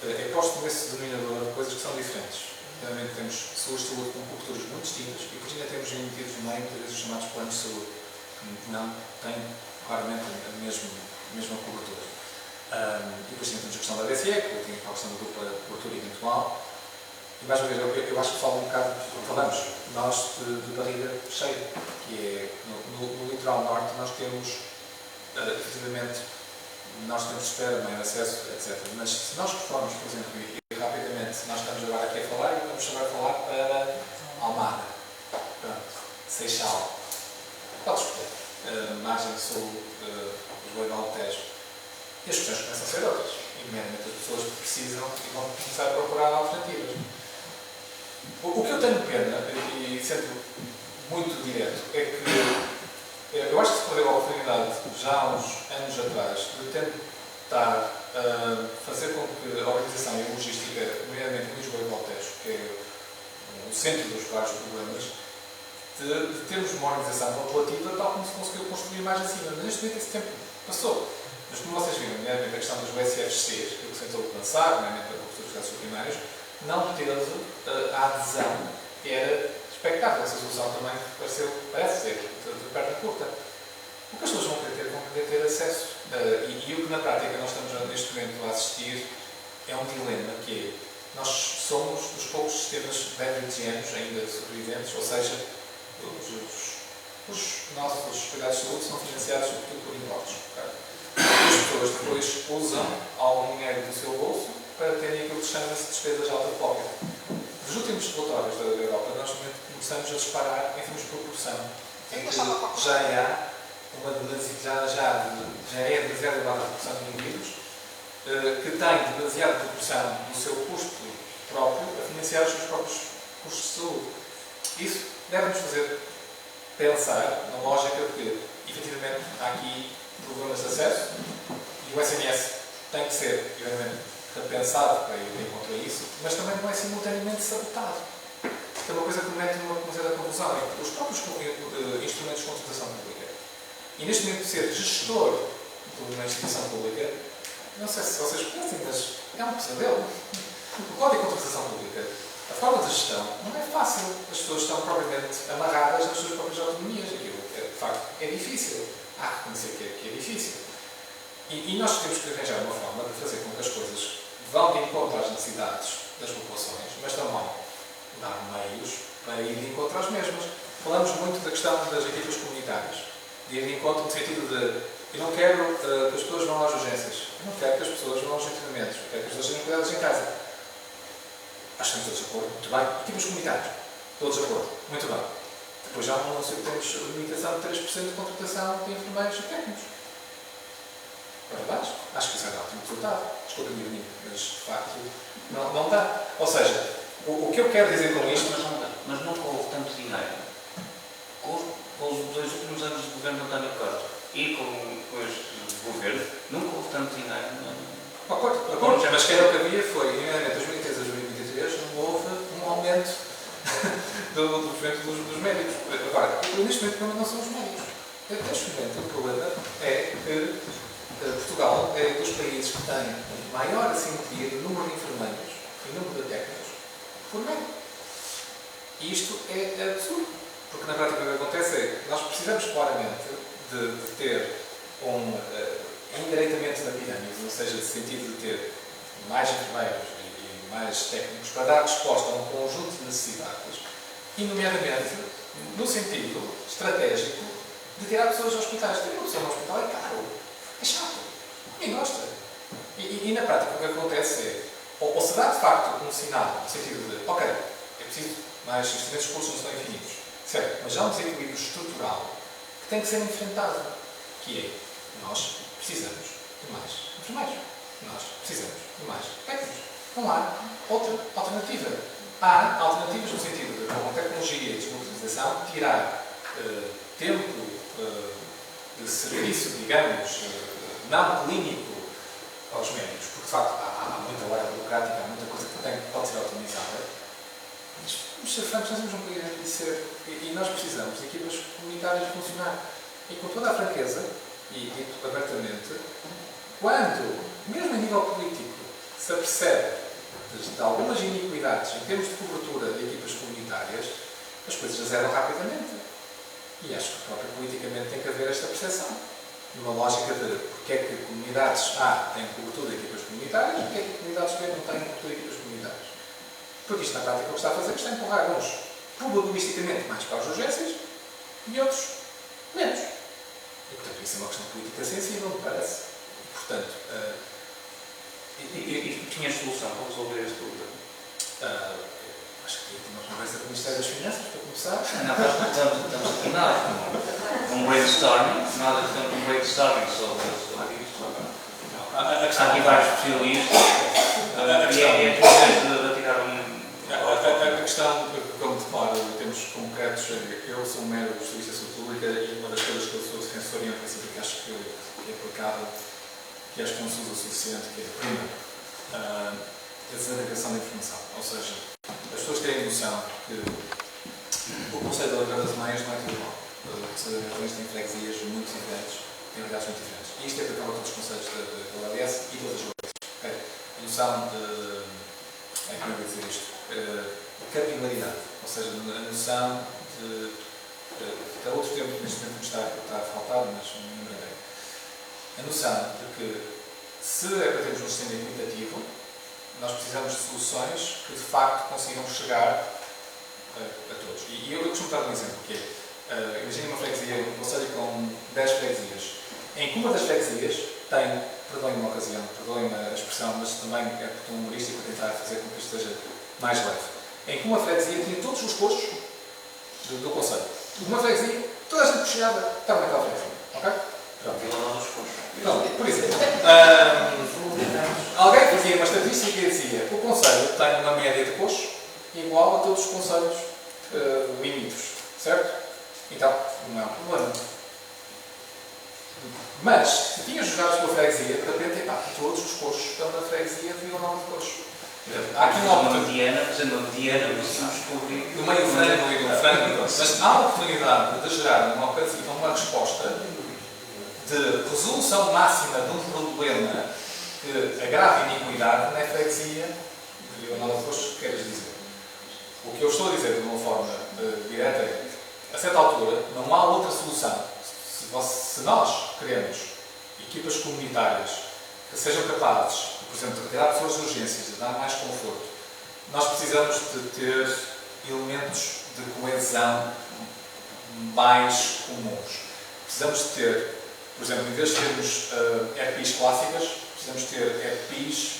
é posto nesse denominador coisas que são diferentes. Realmente temos seguros de saúde com coberturas muito distintas e depois ainda temos emitidos no meio, muitas vezes, os chamados planos de saúde, que não têm, claramente, a mesma cobertura. E depois temos a questão da DSE, que tem a questão da dupla cobertura eventual. E mais uma vez, eu acho que falo um bocado, falamos nós de barriga cheia, que é no litoral norte nós temos, efetivamente, nós temos espera, maior acesso, etc. Mas se nós formos, por exemplo, e rapidamente, nós estamos agora aqui a falar e vamos agora a falar para Almada, Seixal, pode escolher, margem sul, Lisboa e Valtejo. E as questões começam a ser outras. E, primeiramente, as pessoas precisam e vão começar a procurar alternativas. O que eu tenho pena, e sendo muito direto, é que eu acho que se perdeu a oportunidade, já há uns anos atrás, de tentar fazer com que a organização e a logística, nomeadamente em Lisboa e Valtejo, que é o centro dos vários problemas, de termos uma organização relativa tal como se conseguiu construir mais acima. Mas neste momento esse tempo passou. Mas como vocês viram, nomeadamente a questão dos USFCs, que se tentou lançar, nomeadamente para cobertura dos gastos primários, não teve a adesão que era expectável. Essa solução também parece ser de perna curta. O que as pessoas vão querer ter acesso. E o que na prática nós estamos neste momento a assistir é um dilema, que é, nós somos dos poucos sistemas bem-vigianos ainda sobreviventes, ou seja, os nossos cuidados de saúde são financiados sobretudo por impostos. As pessoas depois usam algum dinheiro do seu bolso para terem aquilo que chama-se despesas out of pocket. Dos últimos relatórios da Europa, nós começamos a disparar em termos de proporção, em que já há já é demasiado elevada a proporção de indivíduos que têm demasiada proporção do seu custo próprio a financiar os seus próprios custos de saúde. Isso deve-nos fazer pensar na lógica de que, efetivamente, há aqui problemas de acesso e o SNS tem que ser, evidentemente, repensado para ir de encontro a isso, mas também não é simultaneamente sabotado. É uma coisa que me mete numa certa confusão, é que os próprios instrumentos de contratação pública, e neste momento ser gestor de uma instituição pública, não sei se vocês conhecem, mas é um pesadelo. O Código de Contratação Pública, a forma de gestão, não é fácil. As pessoas estão propriamente amarradas nas suas próprias autonomias. Aquilo, de facto, é difícil. Há que reconhecer que é difícil. E nós temos que arranjar uma forma de fazer com que as coisas vão de encontro às necessidades das populações, mas também dar meios para ir de encontro às mesmas. Falamos muito da questão das equipas comunitárias. De ir de encontro no sentido de eu não quero que as pessoas vão às urgências, eu não quero que as pessoas vão aos internamentos, eu quero que as pessoas sejam cuidadas em casa. Acho que estamos todos de acordo, muito bem. Equipas comunitárias, todos de acordo, muito bem. Depois já não sei que temos limitação de 3% de contratação de enfermeiros e técnicos. Parabéns, acho que isso é um ótimo resultado. Desculpa a minha mas de facto não dá. Ou seja, o que eu quero dizer com isto. Mas nunca houve tanto dinheiro. Com os 2 últimos anos de governo de António Costa e com este governo, nunca houve Mas que era o que havia foi, em 2013 a 2023, não houve um aumento dos médicos. Agora, neste momento o problema não são os médicos. Neste momento o problema é que Portugal é dos países que tem maior assimetria de número de enfermeiros e número de técnicos por médico. E isto é absurdo. Porque na prática o que acontece é que nós precisamos claramente de ter indiretamente na pirâmide, ou seja, de sentido de ter mais enfermeiros e mais técnicos para dar resposta a um conjunto de necessidades, e nomeadamente no sentido estratégico de tirar pessoas aos hospitais. Ter uma pessoa no hospital é caro, é chato, ninguém gosta. E na prática o que acontece é, ou se dá de facto um sinal no sentido de, ok, é preciso mais instrumentos, recursos não são infinitos, certo, mas há um desequilíbrio estrutural que tem que ser enfrentado, que é, nós precisamos de mais enfermeiros, nós precisamos de mais técnicos. Não há outra alternativa. Há alternativas no sentido de, com a tecnologia e desmotorização, tirar tempo de serviço, digamos, não clínico aos médicos, porque de facto há muita hora burocrática, há muita coisa que pode ser otimizada. Mas ser francos, nós temos um país a envelhecer e nós precisamos de equipas comunitárias funcionar. E com toda a franqueza, e dito abertamente, quando, mesmo a nível político, se apercebe de algumas iniquidades em termos de cobertura de equipas comunitárias, as coisas azeram rapidamente. E acho que próprio politicamente tem que haver esta percepção. Numa lógica de porque é que comunidades A têm cobertura de equipas comunitárias e porque é que comunidades B não têm cobertura de equipas comunitárias. Porque isto, na prática, o que está a fazer é que está a empurrar uns probabilisticamente mais para as urgências e outros menos. E, portanto, isso é uma questão política sensível, me parece. E, portanto, E tinha solução para resolver este problema? acho que tinha uma conversa com o Ministério das Finanças, para começar. Não, estamos aqui nada. Um brainstorming, nada que temos um brainstorming sobre isto. Há aqui vários especialistas e é preciso tirar A questão, como declaro, em termos concretos, eu sou um mero especialista de saúde pública e uma das coisas que eu sou defensor e é um princípio que acho que é aplicável, que acho que não se usa o suficiente, que é, primeiro, a desagregação da informação. Ou seja, as pessoas têm noção que o conceito da liberdade das meias não é tudo igual. As regiões têm freguesias muito diferentes, têm realidades muito diferentes. E isto é aplicável a todos os conceitos da OLS e todas as outras. Okay? A noção de. Como é que eu vou dizer isto? Capilaridade. Ou seja, a noção de. Há outro termo que neste momento está a faltar, mas não me lembrarei. A noção de que, se é para termos um sistema equitativo, nós precisamos de soluções que de facto consigam chegar a todos. E eu costumo dar um exemplo, que é, imagine uma freguesia, um concelho com 10 freguesias, em que uma das freguesias tem, perdoem-me a ocasião, perdoem-me a expressão, mas também é por tom humorístico para tentar fazer com que isto seja mais leve, em que uma freguesia tinha todos os postos do concelho. Uma freguesia, toda a gente puxava, estava naquela freguesia. Ok? Pronto, por exemplo, alguém fazia uma estatística e dizia que o concelho tem uma média de postos igual a todos os concelhos limítrofes, certo? Então, não é um problema. Mas, se tinhas jogados pela freguesia, de repente, todos os postos estão na freguesia de Vila Nova de Coxo. Há aqui uma oportunidade. Fazendo Diana, precisamos descobrir. No meio frango e do frango, mas há a oportunidade de gerar uma resposta de resolução máxima de um problema que agrava a iniquidade na freguesia de Vila Nova de Coxo, queres dizer. O que eu estou a dizer de uma forma direta é, a certa altura, não há outra solução. Se nós queremos equipas comunitárias que sejam capazes, por exemplo, de retirar pessoas de urgências, de dar mais conforto, nós precisamos de ter elementos de coesão mais comuns. Precisamos de ter, por exemplo, em vez de termos EPIs clássicas, precisamos ter EPIs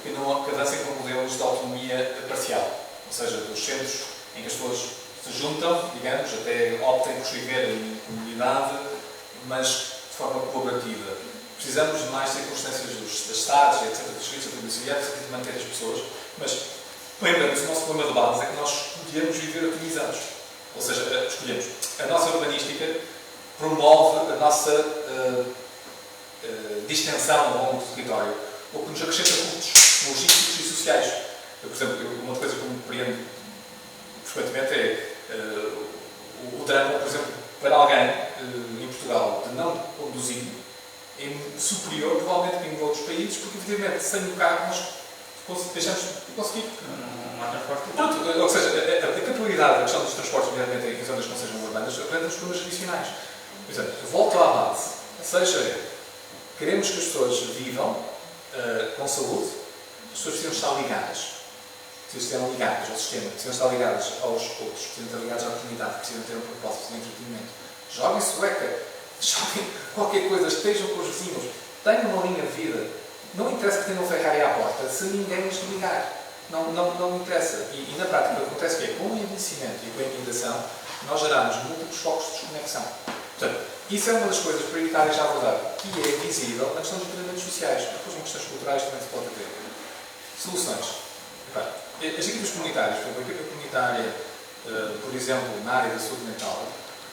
que avancem com modelos de autonomia parcial. Ou seja, dos centros em que as pessoas se juntam, digamos, até optem por viver em comunidade, mas de forma colaborativa. Precisamos de mais circunstâncias das estados, etc., dos serviços de domiciliários, de manter as pessoas, mas lembramos, o nosso problema de base é que nós escolhemos viver otimizados. Ou seja, escolhemos. A nossa urbanística promove a nossa distensão ao longo do território, o que nos acrescenta custos. logísticos e sociais. Por exemplo, uma coisa que eu me compreendo frequentemente é o drama, por exemplo, para alguém em Portugal de não conduzir é superior, provavelmente, que em outros países, porque, evidentemente, sem o carro nós deixamos de conseguir. Não há transporte. Pronto, ou seja, a capilaridade da questão dos transportes, nomeadamente em zonas que não sejam urbanas, apresenta-nos problemas adicionais. Por exemplo, eu volto à base. Seja, queremos que as pessoas vivam com saúde, as pessoas precisam estar ligadas. Precisam estar ligadas ao sistema, precisam estar ligadas aos outros, precisam estar ligadas à comunidade, precisam ter um propósito de entretenimento. Joguem sueca, joguem qualquer coisa, estejam com os vizinhos, tenham uma linha de vida. Não interessa que tenham um Ferrari à porta, se ninguém nos ligar. Não interessa. E na prática, o que acontece é que com o envelhecimento e com a imigração, nós geramos múltiplos focos de desconexão. Portanto, isso é uma das coisas prioritárias a abordar, que é visível na questão dos tratamentos sociais. Depois, em questões culturais, também se pode ter. Soluções. As equipas comunitárias, por exemplo, a equipa comunitária, por exemplo, na área da saúde mental,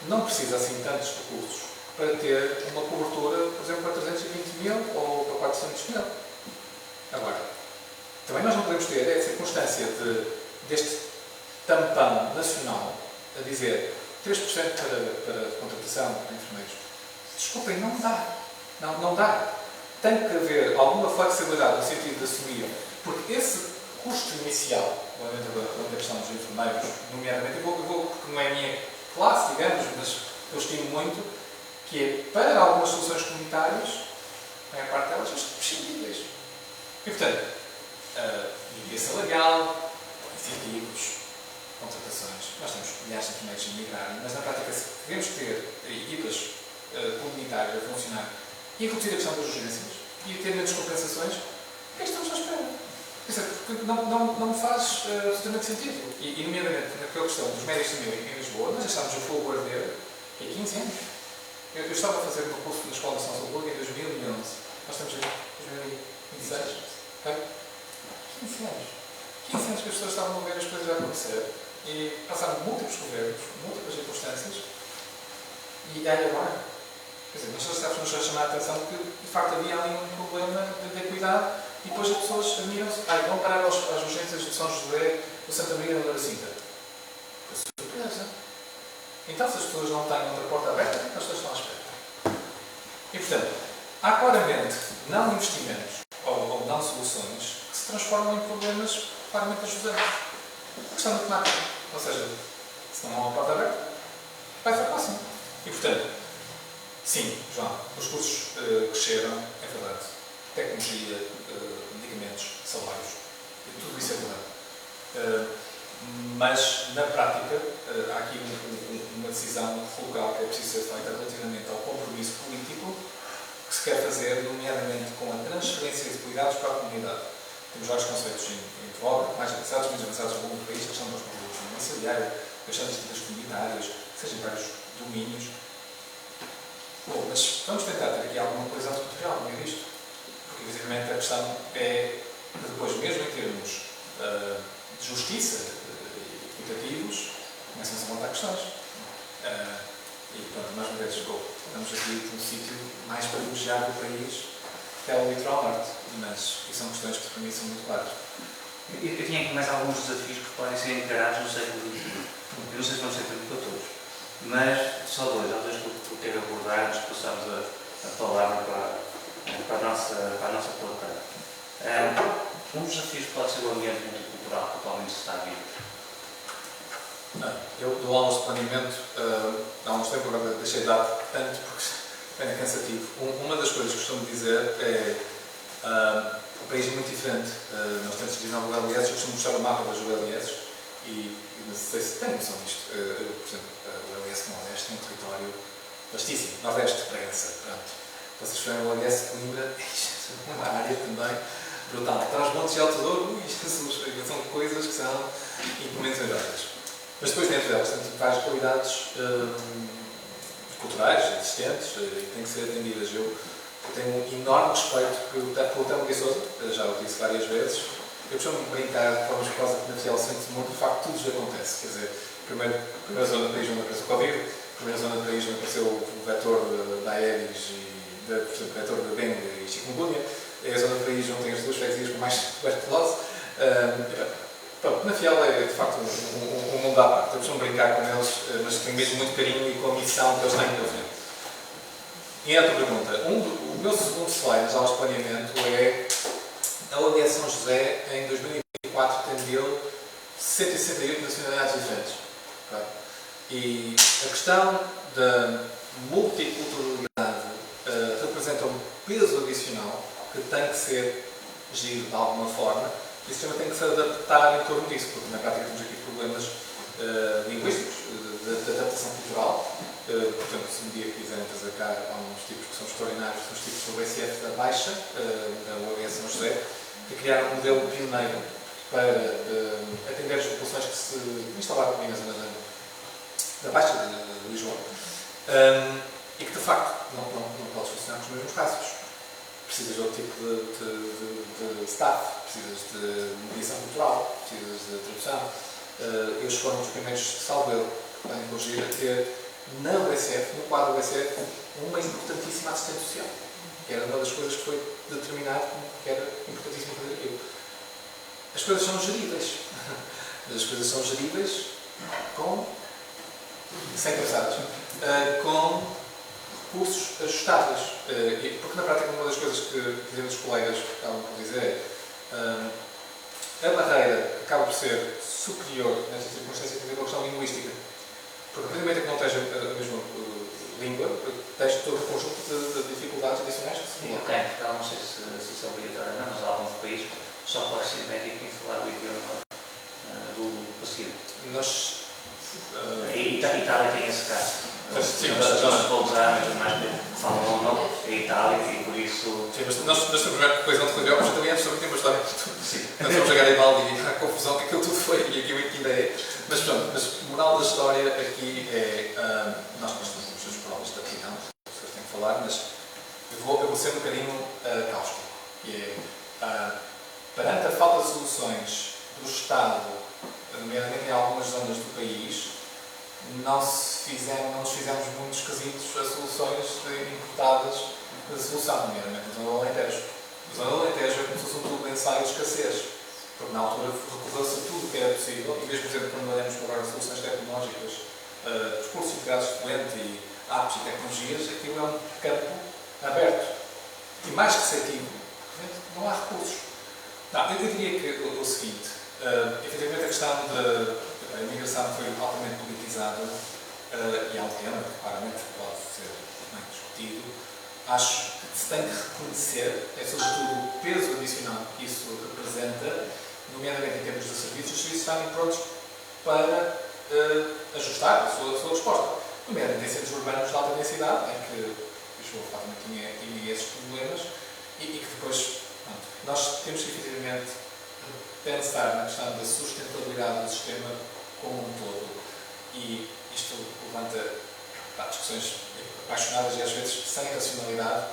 não precisa assim tantos recursos para ter uma cobertura, por exemplo, para 320 mil ou para 400 mil. Agora, também nós não podemos ter a circunstância deste tampão nacional a dizer 3% para contratação de enfermeiros. Desculpem, não dá. Não dá. Tem que haver alguma flexibilidade no sentido de assumir, porque esse custo inicial, relativamente à questão dos enfermeiros, nomeadamente, porque não é a minha classe, digamos, mas eu estimo muito, que é para algumas soluções comunitárias, a maior parte delas, prescindíveis. E, portanto, melhoria salarial, incentivos, contratações. Nós temos milhares de enfermeiros a migrarem, mas na prática, se queremos ter equipas comunitárias a funcionar e a reduzir a questão das urgências e a ter menos compensações, o que é que estamos à espera? Porque não me faz absolutamente sentido. E, nomeadamente, naquela questão dos médicos de família em Lisboa, nós estamos no fogo arder há 15 anos. Eu estava a fazer um curso na Escola de São Salvador em 2011. Nós estamos em 2026. Okay? 15 anos. 15 anos que as pessoas estavam a ver as coisas a acontecer. E passaram múltiplos governos, múltiplas circunstâncias. E aí agora? Quer dizer, nós estávamos a chamar a atenção que, de facto, havia ali um problema de cuidado. E depois as pessoas admiram-se. Vão parar às urgências de São José, do Santa Maria da Lacinta. Surpresa. Então, se as pessoas não têm outra porta aberta, o que as pessoas estão à espera? E, portanto, há claramente não investimentos ou não soluções que se transformam em problemas claramente ajudantes. A questão da temática. Ou seja, se não há uma porta aberta, vai ser próximo. E, portanto, sim, João, os cursos cresceram, é verdade. Tecnologia, medicamentos, salários, tudo isso é verdade. Mas, na prática, há aqui uma decisão local que é preciso ser feita relativamente ao compromisso político que se quer fazer, nomeadamente com a transferência de cuidados para a comunidade. Temos vários conceitos em voga, mais avançados, menos avançados ao longo do país, a questão dos produtos domiciliários, a questão das equipas comunitárias, seja em vários domínios. Bom, mas vamos tentar ter aqui alguma coisa tutorial no meio disto, porque, evidentemente, a questão é que depois, mesmo em termos de justiça, equitativos, começam-se a montar questões. E, pronto, mais uma vez, estamos aqui num sítio mais privilegiado do país, que é o litoral norte, mas são questões que para mim são muito claras. Eu tinha aqui mais alguns desafios que podem ser encarados no século XXI. Eu não sei se vão ser para todos, mas só dois. Há dois que eu quero abordar antes de passarmos a palavra para a nossa plateia. Um dos desafios pode ser o ambiente multicultural que atualmente se está a viver. Eu dou aulas de planeamento há uns tempos, agora deixei de dar tanto porque é cansativo. Uma das coisas que costumo dizer é o país é muito diferente. Nós temos que dizer o LS, eu costumo mostrar o mapa das ULS e não sei se tem noção disto. Por exemplo, o LS Nordeste é um território vastíssimo. Nordeste, Bragança, pronto. Vocês verem o LS de Coimbra, é uma área também brutal. Está os Montes de Alto Douro, são coisas que são incomensuráveis. Mas depois, dentro delas, temos várias qualidades culturais existentes e têm que ser atendidas. Eu tenho um enorme respeito pelo Telmo Guiçosa, já o disse várias vezes. Eu costumo brincar de forma jocosa que na FIEL sente-se muito, de facto, tudo já acontece. Quer dizer, primeira zona do país onde apareceu o Covid, primeira zona do país onde apareceu o vetor da Aedes e o vetor da dengue e chikungunya, é a zona do país onde tem as duas freguesias com mais tuberculose. Pronto, na Fiel é de facto um mundo à parte. Eu costumo brincar com eles, mas tenho mesmo muito carinho e com a missão que eles têm pela frente. E outra pergunta. O meu segundo slide nas aulas de planeamento é a OAS São José, em 2004, atendeu 168 nacionalidades diferentes. Okay? E a questão da multiculturalidade representa um peso adicional que tem que ser gerido de alguma forma. E o sistema tem que se adaptar em torno disso, porque na prática temos aqui problemas linguísticos, de adaptação cultural. Portanto, se um dia quiserem fazer cá, há uns tipos que são extraordinários, são os tipos do SF da Baixa, da UAS São José, que criaram um modelo pioneiro para atender as populações que se instalaram na zona da Baixa de Lisboa. E que, de facto, não pode funcionar com os mesmos casos. Precisas de outro tipo de staff, precisas de mediação cultural, precisas de tradução. Eles foram os primeiros, salvo eu, que podem corrigir, a ter na USF, no quadro da USF, uma importantíssima assistente social. Que era uma das coisas que foi determinado como que era importantíssimo fazer aquilo. As coisas são geríveis. As coisas são geríveis sem traçadas, com recursos ajustáveis. Porque na prática uma das coisas que os colegas acabam por dizer é a barreira acaba por ser superior nesta circunstância devido à questão linguística. Porque a partir do momento que não tens a mesma língua, tens todo o conjunto de dificuldades adicionais que se Sim, ok, porque não sei se isso é obrigatório ou não, mas há alguns países só pode ser médico em falar o idioma do paciente. E Itália tem esse caso. Sim, as nossas pousadas mais que falam não é Itália e por isso. Sim, mas nós temos uma coisa de religião, mas também antes tem uma história. Sim. Não vamos chegar em mal e à confusão que aquilo tudo foi e aquilo ainda é. Mas pronto, mas moral da história aqui é. Nós temos as provas da aptidão, as pessoas têm que falar, mas eu vou ser um bocadinho cáustico. Que é. Perante a falta de soluções do Estado, nomeadamente em algumas zonas do país, não nos fizemos muito esquisitos a soluções importadas de solução, nomeadamente na zona do Alentejo. A zona do Alentejo é como se fosse um tubo de ensaio de escassez, porque na altura recorreu-se a tudo o que era possível, e mesmo, por exemplo, quando olhamos para agora soluções tecnológicas, os cursos integrados de estudante e apps e tecnologias, aquilo é um campo aberto. E mais receptivo, não há recursos. Eu diria que o seguinte, efetivamente a questão da imigração foi altamente politizada e é um tema que claramente pode ser bem discutido. Acho que se tem que reconhecer, sobretudo o peso adicional que isso representa, nomeadamente em termos de serviços, os serviços estarem prontos para ajustar a sua resposta. Nomeadamente em centros urbanos de alta densidade, em que Lisboa claramente tinha esses problemas e que depois nós temos que efetivamente pensar na questão da sustentabilidade do sistema como um todo. E isto levanta discussões apaixonadas e às vezes sem racionalidade,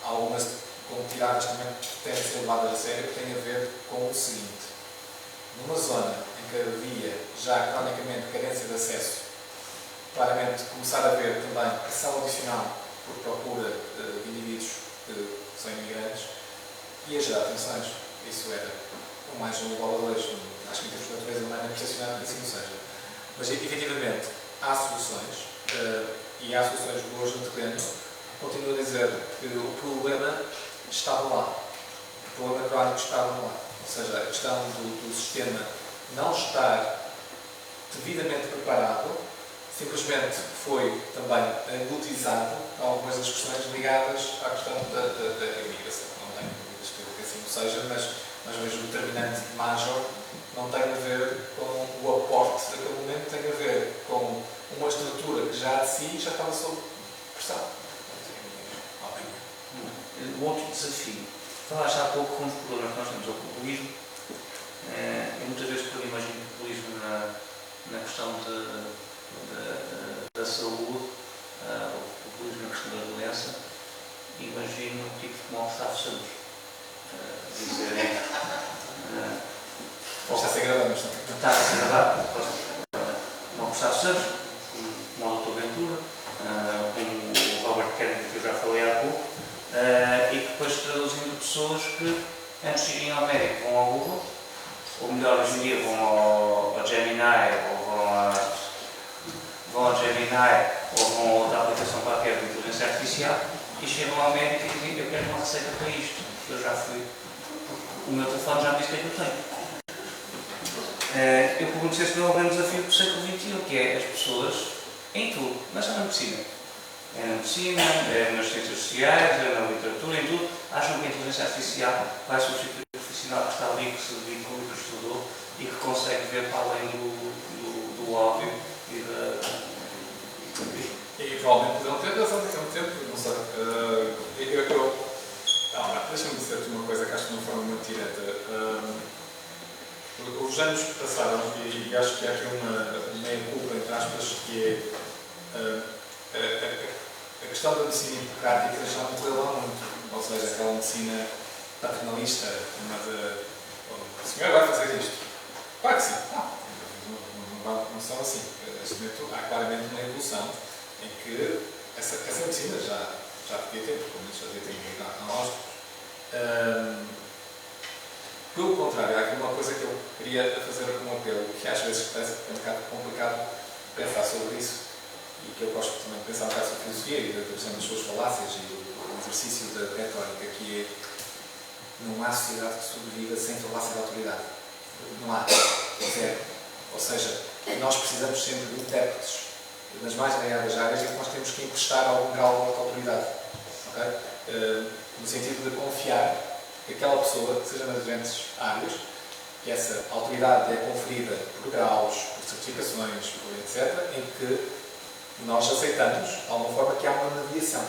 algumas com tiradas também que têm de ser levadas a sério, que têm a ver com o seguinte. Numa zona em que havia já cronicamente carência de acesso, claramente começar a haver também pressão adicional por procura de indivíduos que são imigrantes, e a gerar tensões. Isso era o mais um igual a dois. Acho que em termos de natureza humana é percepcionado que assim não seja. Mas, efetivamente, há soluções, e há soluções boas no terreno. Continuo a dizer que o problema estava lá. O problema crónico estava lá. Ou seja, a questão do sistema não estar devidamente preparado, simplesmente foi também agudizado a algumas das questões ligadas à questão da imigração. Não tenho dúvidas que assim não seja, mas vejo o determinante major não tem a ver com o aporte daquele momento, tem a ver com uma estrutura que já de si já estava sob pressão. O outro desafio. Falaste há pouco com os problemas que nós temos ao populismo. Eu muitas vezes quando imagino o populismo na questão da saúde, o populismo na questão da doença, imagino um tipo de mal-estar de saúde. Dizerem. Está a ser gravado, está a ser gravado. Mal-estar de saúde, como o Dr. Ventura, como o Robert Kennedy, que eu já falei há pouco, e que depois traduzindo pessoas que antes de irem ao médico vão ao Google, ou melhor, hoje em dia vão ao Gemini, ou vão a outra aplicação qualquer de inteligência artificial e chegam ao médico e dizem: eu quero uma receita para isto. Eu já fui, o meu telefone já me disse o que é que eu tenho. Eu pergunto se este não é o grande desafio do século XXI, que é as pessoas em tudo, não é só na medicina. É na medicina, é nas ciências sociais, é na literatura, em tudo, acham que a inteligência artificial vai substituir o profissional que está ali, que se dedicou, que estudou e que consegue ver para além do óbvio e da... E provavelmente poderão ter razão daqui a um tempo, não sei. Deixa-me dizer-te uma coisa que acho de uma forma muito direta. Os anos passaram e acho que há aqui uma meia-culpa, entre aspas, que é a questão da medicina hipocrática já não correu lá muito. Ou seja, aquela medicina paternalista, a senhora vai fazer isto. Claro que sim. Não são assim. Neste momento há claramente uma evolução em que essa medicina já devia ter, pelo menos já devia ter analógicos. Pelo contrário, há aqui uma coisa que eu queria fazer como apelo, que às vezes parece um bocado complicado pensar sobre isso, e que eu gosto também de pensar um bocado sobre filosofia e das suas falácias e o exercício da retórica, que é: não há sociedade que sobreviva sem falácia de autoridade. Não há. Zero. Ou seja, nós precisamos sempre de intérpretes nas mais variadas áreas em que nós temos que emprestar algum grau de autoridade. Okay? No sentido de confiar que aquela pessoa, seja nas diferentes áreas, que essa autoridade é conferida por graus, por certificações, por etc., em que nós aceitamos, de alguma forma, que há uma mediação.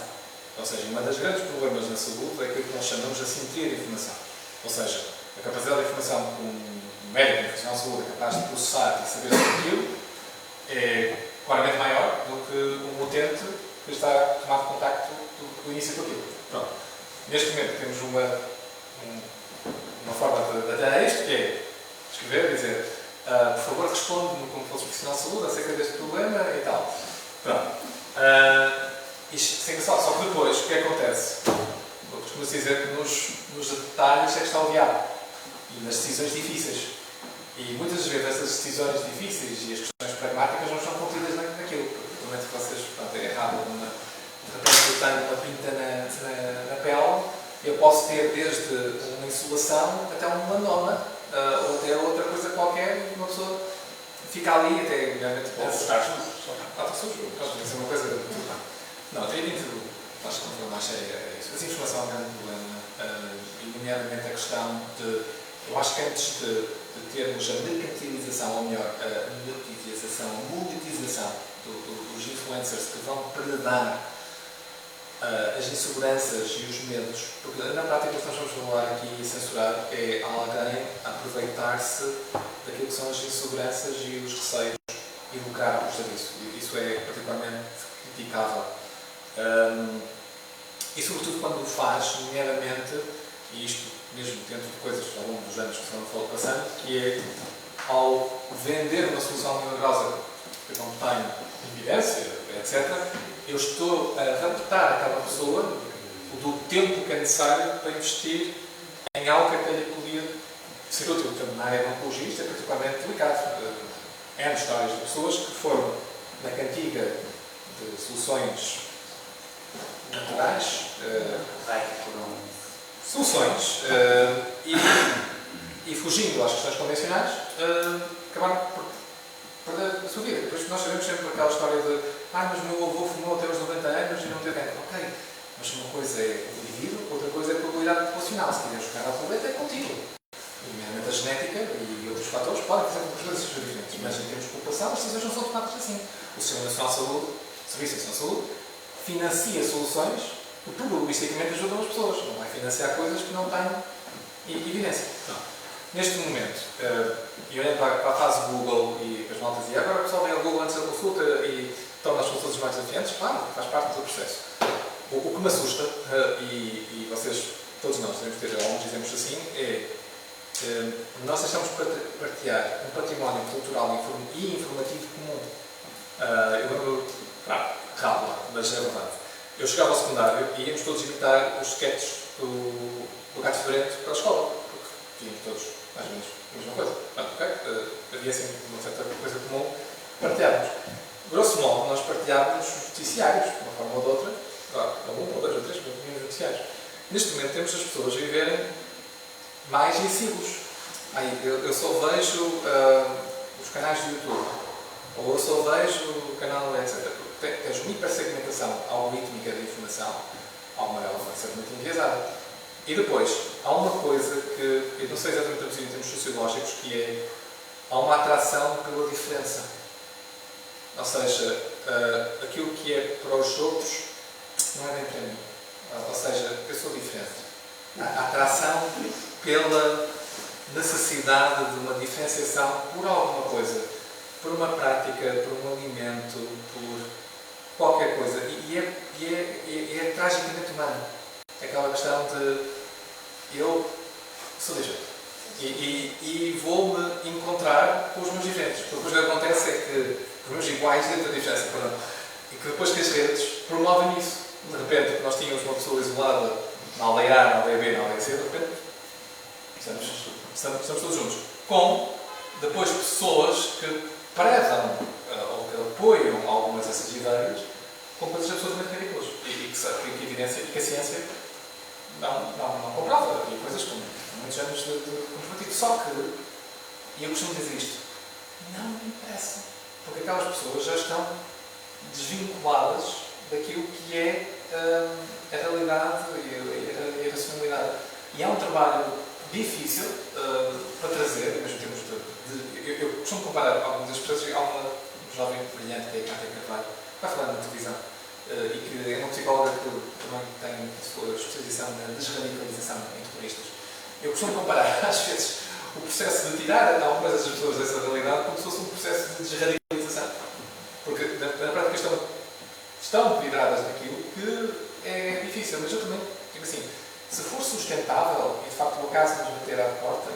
Ou seja, um dos grandes problemas na saúde é aquilo que nós chamamos de assimetria de informação. Ou seja, a capacidade de informação que um médico, um profissional de saúde é capaz de processar e saber sobre aquilo é claramente maior do que um utente que está a tomar contacto do início do aquilo. Pronto. Neste momento temos uma forma de até isto, que é escrever e dizer: por favor, responde-me como fosse profissional de saúde acerca deste problema e tal. Pronto. Isto sem só que depois, o que acontece? Costuma-se dizer que nos detalhes é que está o diabo. E nas decisões difíceis. E muitas vezes essas decisões difíceis e as questões pragmáticas não são contidas naquilo. Provavelmente vocês, pronto, é errado. De repente eu tenho uma pinta na pele, eu posso ter desde uma insolação até um melanoma, ou até outra coisa qualquer, e uma pessoa fica ali até realmente Está sujo. Pode ser uma coisa. Não, teria dito, acho que não foi mais séria isso. Essa informação é um grande problema, e nomeadamente a questão de. Eu acho que antes de termos a mercantilização, ou melhor, a monetização dos influencers que vão predar as inseguranças e os medos, porque na prática o que nós vamos falar aqui e censurar é alguém aproveitar-se daquilo que são as inseguranças e os receios e lucrar à custa disso. Isso é particularmente criticável. E sobretudo quando o faz, nomeadamente, e isto mesmo dentro de coisas ao longo dos anos que foram passando, que é ao vender uma solução milagrosa que não tem evidência, etc., eu estou a raptar aquela pessoa do tempo que é necessário para investir em algo que até lhe podia ser útil. Portanto, na área da oncologia isto é particularmente delicado. Há histórias de pessoas que foram na cantiga de soluções naturais, soluções, e fugindo às questões convencionais, acabaram por perder a sua vida. Depois nós sabemos sempre aquela história de mas o meu avô fumou até aos 90 anos e não teve cancro. Ok, mas uma coisa é o indivíduo, outra coisa é a probabilidade populacional. Se quiser jogar à roleta é contigo. Nomeadamente a genética e outros fatores podem fazer com que as coisas sejam diferentes. Mas em termos de população, as decisões não são tomadas assim. O Sistema Nacional de Saúde, o Serviço Nacional de Saúde, financia soluções que probabilisticamente ajudam as pessoas. Não vai financiar coisas que não têm evidência. Neste momento, e olhando para a fase Google e as maltas dizem agora o pessoal vem ao Google antes da consulta e torna as consultas mais desafiantes, claro, faz parte do processo. O que me assusta, e vocês, todos nós devemos ter alguns exemplos assim, é nós estamos a partilhar um património cultural e informativo comum. Eu lembro, rápido, mas é verdade. Eu chegava ao secundário e íamos todos imitar os sketches do do gato fedorento para a escola, porque tínhamos todos mais ou menos a mesma coisa. Havia sempre uma certa coisa comum partilharmos. Grosso modo, nós partilhávamos os noticiários, de uma forma ou de outra, claro, um ou dois ou três, mas tínhamos noticiários. Neste momento temos as pessoas a viverem mais em silos. Eu só vejo os canais do YouTube, ou eu só vejo o canal, etc. Tens uma hipersegmentação algorítmica da informação, há uma ser muito enviesada. E depois, há uma coisa que eu não sei exatamente traduzir em termos sociológicos, que é, há uma atração pela diferença. Ou seja, aquilo que é para os outros não é bem para mim. Ou seja, eu sou diferente. A atração pela necessidade de uma diferenciação por alguma coisa, por uma prática, por um alimento, por qualquer coisa. E é tragicamente humano. É aquela questão de eu sou diferente. E vou-me encontrar com os meus diferentes. Porque o que acontece é que os meus iguais dentro da diferença. E que depois que as redes promovem isso. De repente, nós tínhamos uma pessoa isolada na aldeia A, na aldeia B, na aldeia C, de repente estamos todos juntos. Com, depois, pessoas que predam ou que apoiam algumas dessas ideias com coisas absolutamente ridículas. E que evidência e que a ciência não comprova. E coisas com muitos anos de comprovativo. Só que, e eu costumo dizer isto, não me interessa. Porque aquelas pessoas já estão desvinculadas daquilo que é a realidade e a racionalidade. E é um trabalho difícil para trazer, mesmo em termos de eu costumo comparar algumas das pessoas. Há uma jovem brilhante que é a Cátia Carvalho, que vai falar na televisão, e que é uma psicóloga que também tem a sua especialização na desradicalização em terroristas. Eu costumo comparar, às vezes, o processo de tirar algumas das pessoas dessa realidade como se fosse um processo de desradicalização. Porque, na prática, estão viradas naquilo que é difícil. Mas eu também digo assim, se for sustentável e, de facto, o acaso nos bater à porta,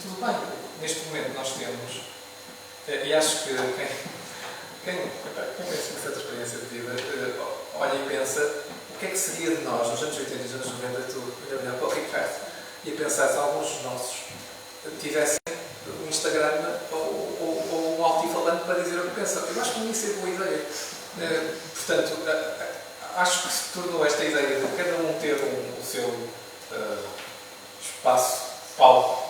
tudo bem. Neste momento nós temos, e acho que quem tem uma certa experiência de vida, olha e pensa, o que é que seria de nós, nos anos 80 e nos anos 90, tu olhar para o Rick Fast e pensar se alguns dos nossos tivessem um Instagram ou um altifalante para dizer o que pensam. Eu acho que não ia ser boa ideia. Portanto, acho que se tornou esta ideia de cada um ter o seu espaço, palco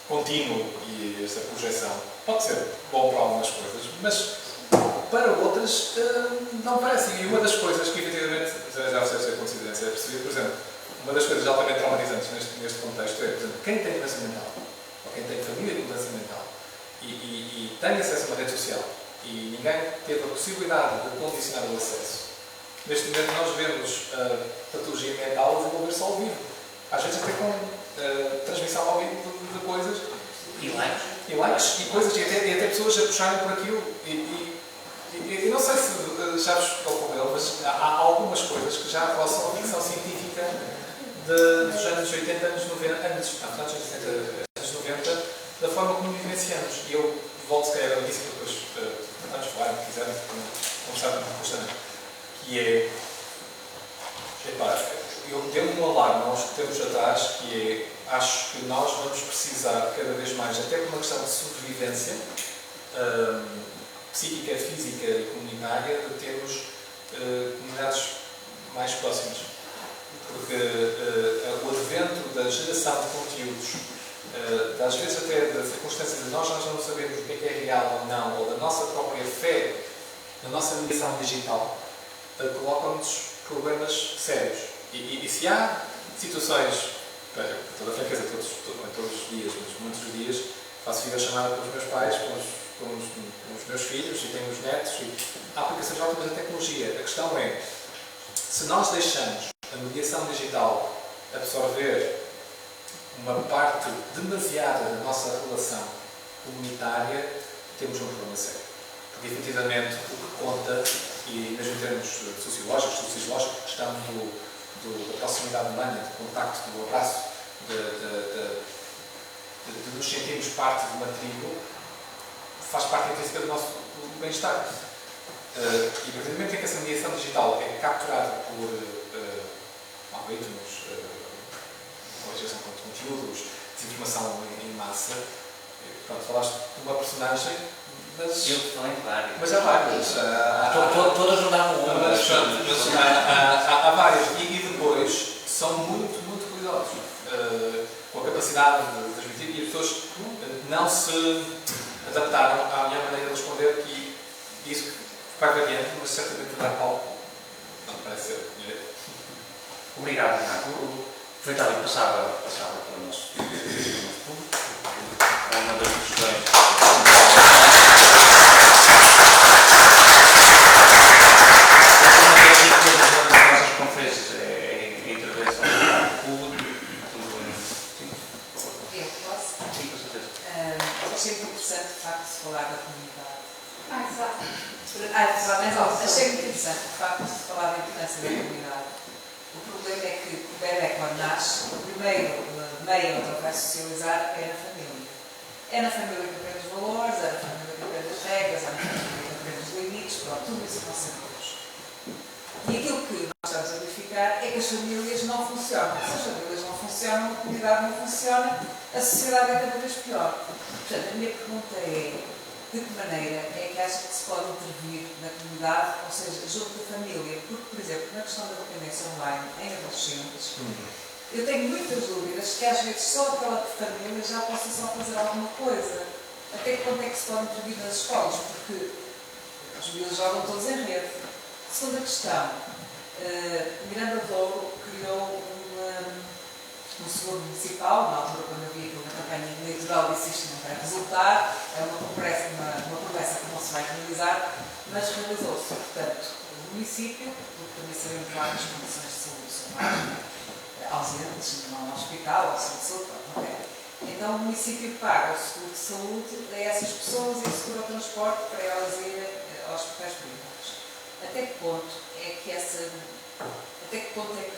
contínuo e esta projeção pode ser bom para algumas coisas, mas para outras não parece. E uma das coisas que efetivamente já deve ser considerada é perceber, por exemplo, uma das coisas altamente traumatizantes neste contexto é, por exemplo, quem tem doença mental, ou quem tem família com doença mental e tem acesso a uma rede social e ninguém teve a possibilidade de condicionar o acesso. Neste momento nós vemos a patologia mental a desenvolver-se ao vivo. Às vezes até com transmissão ao vivo de coisas. E likes e coisas, e até pessoas a puxarem por aquilo. E não sei se já vos ocorreu, mas há algumas coisas que já roçam a ficção científica dos anos 80, anos 90, anos 90, da forma como vivenciamos. E eu volto, se calhar, a isso depois, vamos falar, se quiserem, conversar constantemente. Que é, eu dei um alarme há uns tempos atrás, que é, acho que nós vamos precisar cada vez mais, até por uma questão de sobrevivência psíquica, física e comunitária, de termos comunidades mais próximas. Porque o advento da geração de conteúdos, às vezes até da circunstância de nós não sabemos o que é real ou não, ou da nossa própria fé, na nossa ligação digital, colocam-nos problemas sérios. E se há situações, com toda a franqueza, todos os dias, mas muitos dias, faço videochamada com os meus pais, com os meus filhos e tenho os netos, e há aplicações ótimas da tecnologia. A questão é, se nós deixamos a mediação digital absorver uma parte demasiada da nossa relação comunitária, temos um problema sério. Porque, efetivamente, o que conta, e mesmo em termos sociológicos, a questão da proximidade humana, do contacto, do abraço, de nos sentirmos parte de uma tribo, faz parte intrínseca do nosso bem-estar. E a partir do momento em que essa mediação digital é capturada por algoritmos, coligação contra conteúdos, desinformação em massa. Pronto, falaste de uma personagem, mas... Eu falei de várias. Mas há várias. Todas não davam uma. Mas há várias. E depois são muito, muito cuidadosos. Com a capacidade de transmitir, e as pessoas não se adaptaram à minha maneira de responder, e isso vai variando, mas certamente dar palco não parece ser direito. Obrigado, Renato. Aproveitar e passava para o nosso público. É uma das questões. Achei muito interessante, de facto, se falar da comunidade. Achei muito interessante, de facto, se falar da importância da comunidade. O problema é que o bebê, quando nasce, o primeiro meio onde ele vai socializar é na família. É na família que aprende os valores, é na família que aprende as regras, é na família que aprende os limites, pronto, tudo isso vão ser bons. E aquilo que nós estamos a verificar é que as famílias não funcionam. Se as famílias não funcionam, a comunidade não funciona, a sociedade é cada vez pior. Portanto, a minha pergunta é, de que maneira é que acha que se pode intervir na comunidade, ou seja, junto da família? Porque, por exemplo, na questão da dependência online em adolescentes, eu tenho muitas dúvidas que às vezes só aquela família já possa só fazer alguma coisa. Até que ponto é que se pode intervir nas escolas? Porque os miúdos jogam todos em rede. Segunda questão, Miranda de Douro criou um seguro municipal, na altura quando eu vi aquilo na campanha eleitoral disse isto não vai resultar, é uma promessa que não se vai realizar, mas realizou-se. Portanto, o município, porque também sabemos que várias condições de saúde são mais ausentes, não há hospital, ou de saúde, não é. Então o município paga o seguro de saúde a essas pessoas e o seguro ao transporte para elas irem aos hospitais privados. Até que ponto é que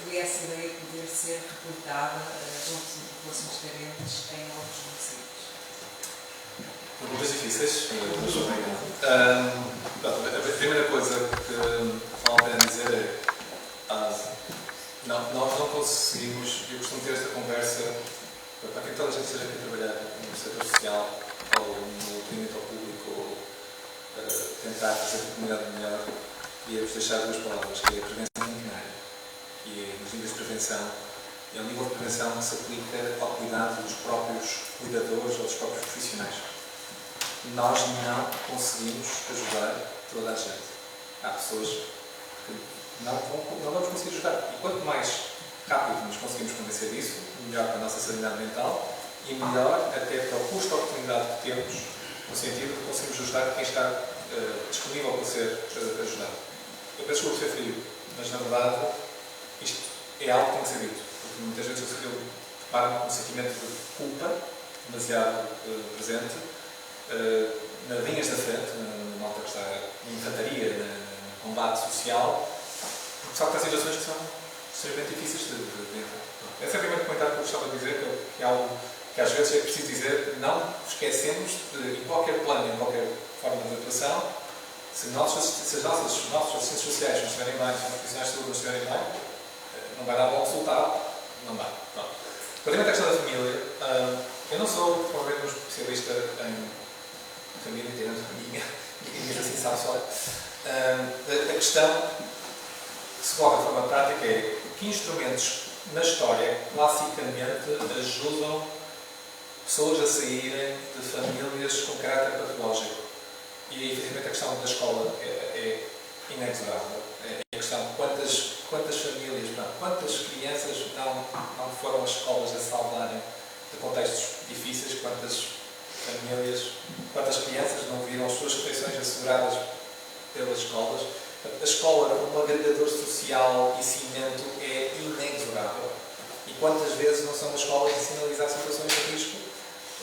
vê essa ideia de poder ser replicada junto de populações carentes em outros municípios? Perguntas difíceis, mas obrigado. A primeira coisa que vale a pena dizer é nós não conseguimos, eu costumo ter esta conversa para que toda a gente esteja aqui a trabalhar no setor social ou no atendimento ao público ou tentar fazer a comunidade melhor, e é-vos deixar duas palavras, que é a prevenção primária. E nos níveis de prevenção, é um nível de prevenção que se aplica ao cuidado dos próprios cuidadores ou dos próprios profissionais. Nós não conseguimos ajudar toda a gente. Há pessoas que não vamos conseguir ajudar. E quanto mais rápido nos conseguimos convencer disso, melhor para a nossa sanidade mental e melhor até para o custo de oportunidade que temos, no sentido de conseguirmos ajudar quem está disponível para ser ajudado. Eu peço desculpa por ser frio, mas na verdade isto é algo que tem que ser dito, porque muitas vezes eu deparo-me com um sentimento de culpa demasiado presente nas linhas da frente, na malta que está na infantaria, no combate social, porque só que há situações que são extremamente difíceis de entrar. Esse é o primeiro comentário que eu gostava de dizer, que é algo que às vezes é preciso dizer, não esquecemos de, em qualquer plano, em qualquer forma de atuação, se os nossos assistentes sociais não estiverem bem, se os profissionais de saúde não estiverem bem, não vai dar bom resultado, não vai. Relativamente à questão da família, eu não sou, provavelmente, um especialista em família, entendendo a minha, e mesmo assim sabe só. A questão que se coloca de forma prática é que instrumentos na história classicamente ajudam pessoas a saírem de famílias com caráter patológico. E, efetivamente, a questão da escola é inexorável. É a questão de quantas famílias, quantas crianças não foram às escolas a salvarem de contextos difíceis, quantas famílias, quantas crianças não viram as suas refeições asseguradas pelas escolas. A escola, como um agregador social e cimento, é inexorável. E quantas vezes não são as escolas a sinalizar situações de risco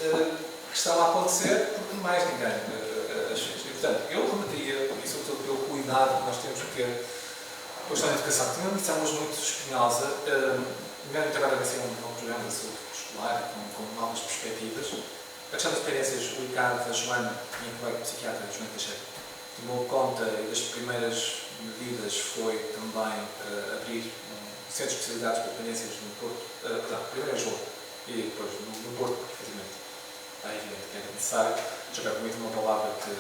que estão a acontecer porque mais ninguém as fez. E, portanto, eu remeteria, e sobretudo pelo cuidado que nós temos que ter com a questão da educação, que também estamos muito espinhosa, nomeadamente agora vai ser um programa de saúde escolar, com novas perspectivas. A questão das experiências, o Ricardo, a Joana, minha colega psiquiatra, a Joana Teixeira, tomou conta, e das primeiras medidas foi também abrir centros especializados para dependências no Porto, primeiro em Lisboa e depois no Porto, efetivamente. É evidente que é necessário. Já permite uma palavra que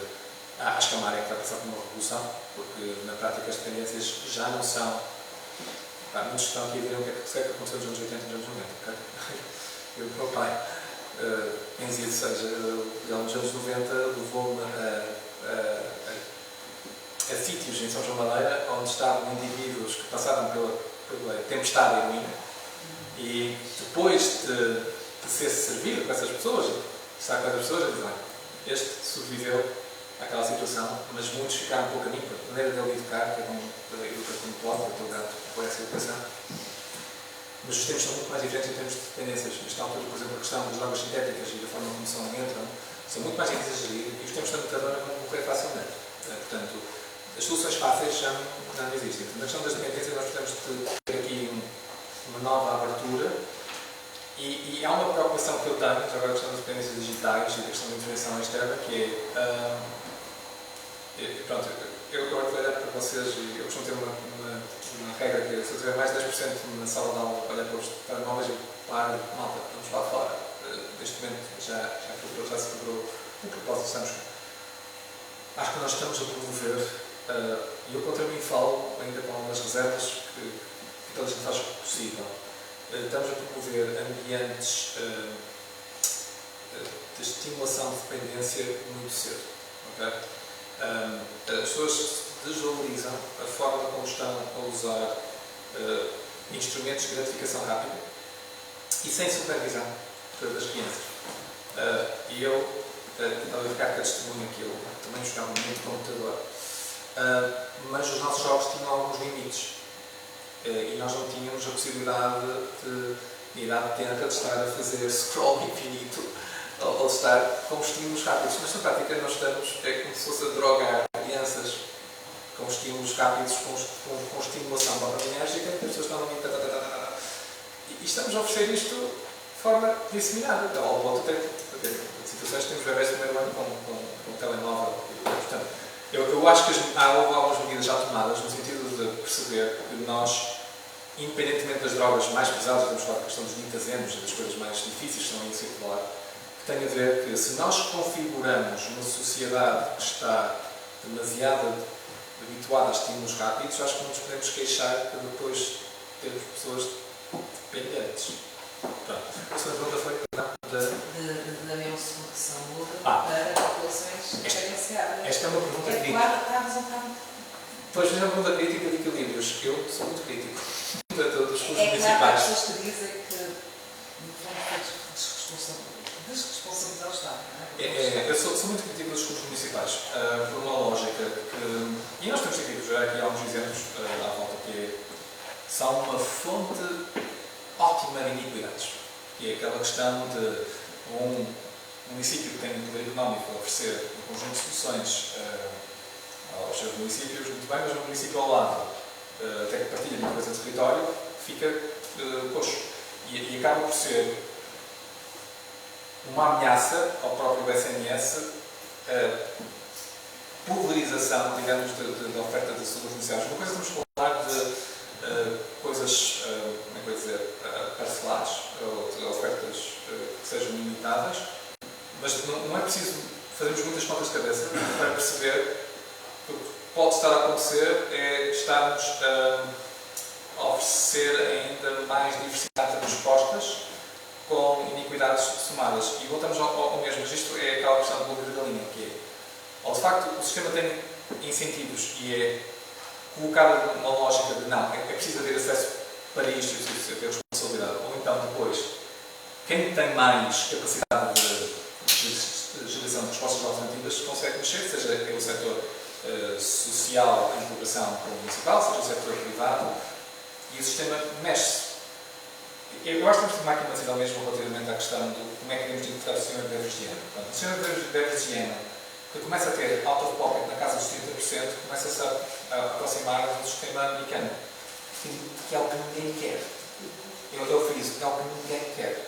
acho que a área que vai passar por uma revolução, porque na prática as dependências já não são. Muitos estão aqui a ver o que é que aconteceu nos anos 80 e nos anos 90. Okay? Eu, meu pai, em Zid, seja, ele nos anos 90 levou-me a sítios em São João da Madeira onde estavam indivíduos que passaram pela tempestade heroína e depois de ser servido com essas pessoas, estar com essas pessoas, dizem, este sobreviveu àquela situação, mas muitos ficaram pelo caminho, a maneira dele educar, que é uma educação pode, eu estou grato por essa educação. Mas os tempos são muito mais diferentes em termos de dependências. Nesta altura, por exemplo, a questão das drogas sintéticas e da forma como entram, são muito mais difíceis de gerir e os tempos da mutadora vão morrer facilmente. Portanto, as soluções fáceis já não existem. Na questão das dependências, nós precisamos de ter aqui uma nova abertura e há uma preocupação que eu tenho, já agora a questão das dependências digitais e da questão da intervenção externa, que é, pronto, eu agora vou olhar para vocês e eu costumo ter uma regra que é, se eu tiver mais de 10% na sala de aula para olhar para os telemóveis, eu paro, malta, vamos lá fora. Neste momento já se quebrou o propósito, estamos cá. Acho que nós estamos a promover, e eu contra mim falo, ainda com algumas reservas, que todas as faz possível. Estamos a promover ambientes de estimulação de dependência muito cedo. Okay? As pessoas desvalorizam a forma como estão a usar instrumentos de gratificação rápida e sem supervisão das crianças. E eu estava a ficar com a testemunha que eu também jogava muito computador, mas os nossos jogos tinham alguns limites e nós não tínhamos a possibilidade de ir à tenta de estar a fazer scroll infinito ou de estar com estímulos rápidos. Mas na prática nós estamos, é como se fosse a drogar crianças com estímulos rápidos, com estimulação dopaminérgica, que as pessoas estão a e estamos a oferecer isto de forma disseminada. Então, ao volta tem situações que temos bebés de primeiro ano com telemóvel. Portanto, eu acho que houve algumas medidas já tomadas no sentido de perceber que nós, independentemente das drogas mais pesadas, vamos falar da questão dos ditazenos e das coisas mais difíceis que estão aí a circular, que tem a ver que se nós configuramos uma sociedade que está demasiado habituada a estímulos rápidos, acho que não nos podemos queixar que depois temos pessoas dependentes. Pronto. A segunda pergunta foi da minha saúde para populações diferenciadas. Esta é uma pergunta crítica. Estamos um bocado. Pois, é uma pergunta crítica de equilíbrios. Eu sou muito crítico de todos os cursos claro, municipais. há pessoas que dizem que vão desresponsabilizar o Estado. Não é? Eu sou muito crítico dos cursos municipais, por uma lógica que. E nós temos aqui já aqui alguns exemplos à volta que são uma fonte ótima de iniquidades. E é aquela questão de um município que tem um poder económico a oferecer um conjunto de soluções aos seus municípios, muito bem, mas um município ao lado, até que partilha uma coisa de território, fica coxo. E acaba por ser uma ameaça ao próprio SNS, pulverização, digamos, da oferta de soluções iniciais. Uma coisa estamos a falar de coisas, como é que eu ia dizer, parcelares, ou de ofertas que sejam limitadas, mas não é preciso fazermos muitas contas de cabeça para perceber que o que pode estar a acontecer é estarmos a oferecer ainda mais diversidade de respostas com iniquidades somadas. E voltamos ao mesmo, mas isto é aquela questão do ovo da galinha, que é, ou de facto o sistema tem incentivos e é colocado numa lógica de não, é preciso haver acesso para isto e preciso ter responsabilidade, ou então depois, quem tem mais capacidade de geração de respostas alternativas consegue mexer, seja o setor social em cooperação com o municipal, seja o setor privado, e o sistema mexe-se. Eu acho que temos de tomar aqui uma decisão mesmo relativamente à questão de como é que devemos interpretar o sistema de Beves de Higiene. O sistema de Beves de Higiene, que começa a ter out of pocket na casa dos 30%, começa-se a aproximar do sistema americano, que é o que ninguém quer. Eu friso, é o que ninguém quer.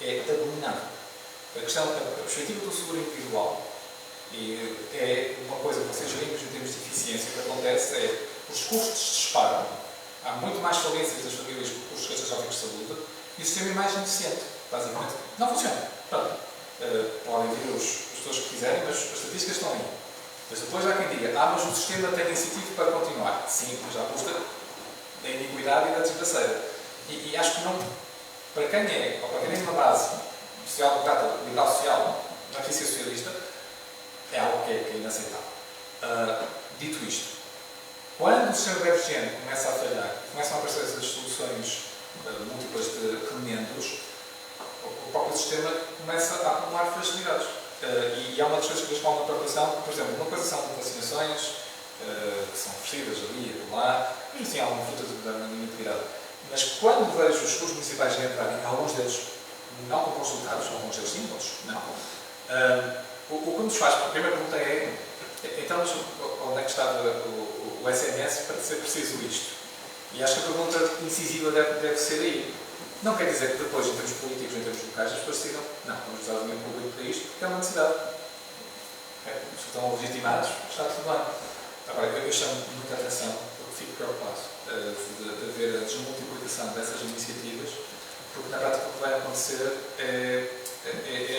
É abominável. A perspectiva do seguro individual é uma coisa que vocês gerimos em termos de eficiência. O que acontece é os custos disparam há muito mais falências das famílias por catastróficos de saúde e o sistema é mais ineficiente, basicamente. Não funciona. Pronto. Podem vir as pessoas que quiserem, mas as estatísticas estão aí. Mas depois há quem diga, mas o sistema tem incentivo para continuar. Sim, mas à custa da iniquidade e da desgraceira. E acho que não, para quem é, ou para quem tem uma base social-democrata, liberal social, na crítica socialista, é algo que é inaceitável. Dito isto, quando o sistema divergente começa a falhar, começam a aparecer essas soluções múltiplas de remendos, o próprio sistema começa a acumular fragilidades. E há uma das coisas que eles falam na preparação, por exemplo, uma coisa são vacinações, que são oferecidas ali e lá, mas assim há uma fruta da integridade. Mas quando vejo os seguros municipais a entrarem, alguns deles não com consultados, alguns deles sim, outros não. O que nos faz, a primeira pergunta é, então, mas onde é que estava o SMS para ser preciso isto? E acho que a pergunta incisiva deve ser aí. Não quer dizer que depois, em termos políticos, em termos locais, as pessoas digam, não, vamos usar o dinheiro público para isto, porque é uma necessidade. Se estão legitimados, está tudo bem. Agora, eu chamo muita atenção, porque fico preocupado de ver a desmultiplicação dessas iniciativas, porque na prática o que vai acontecer é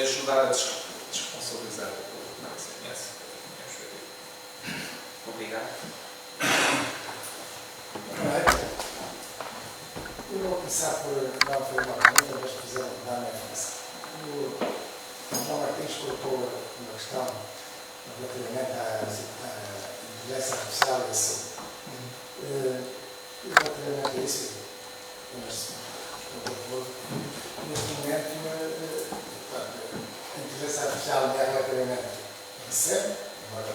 ajudar a desresponsabilizar o SNS. Obrigado. Eu vou começar por não foi uma pergunta, mas fizeram dar na informação. O João Martins colocou uma questão relativamente à inteligência artificial e assim. Relativamente a isso, neste momento, a inteligência artificial é relativamente recente, agora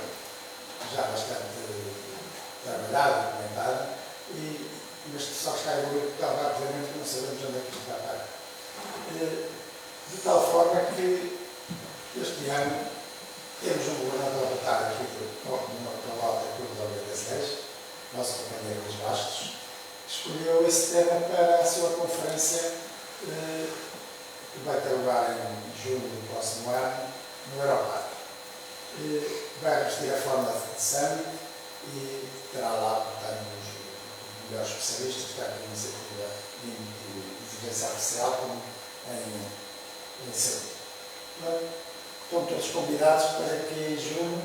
já bastante trabalhada, documentada, mas só está a evoluir tão rapidamente que não sabemos onde é que isto vai parar. De tal forma que este ano temos um governador votar aqui no Alto da Curva da 86, nosso companheiro Luís Bastos, escolheu esse tema para a sua conferência que vai ter lugar em julho do próximo ano no Europark. Vai vestir a forma de summit e terá lá, portanto, os melhores especialistas, tanto em iniciativa de inteligência artificial como em saúde. Estão todos convidados para que em junho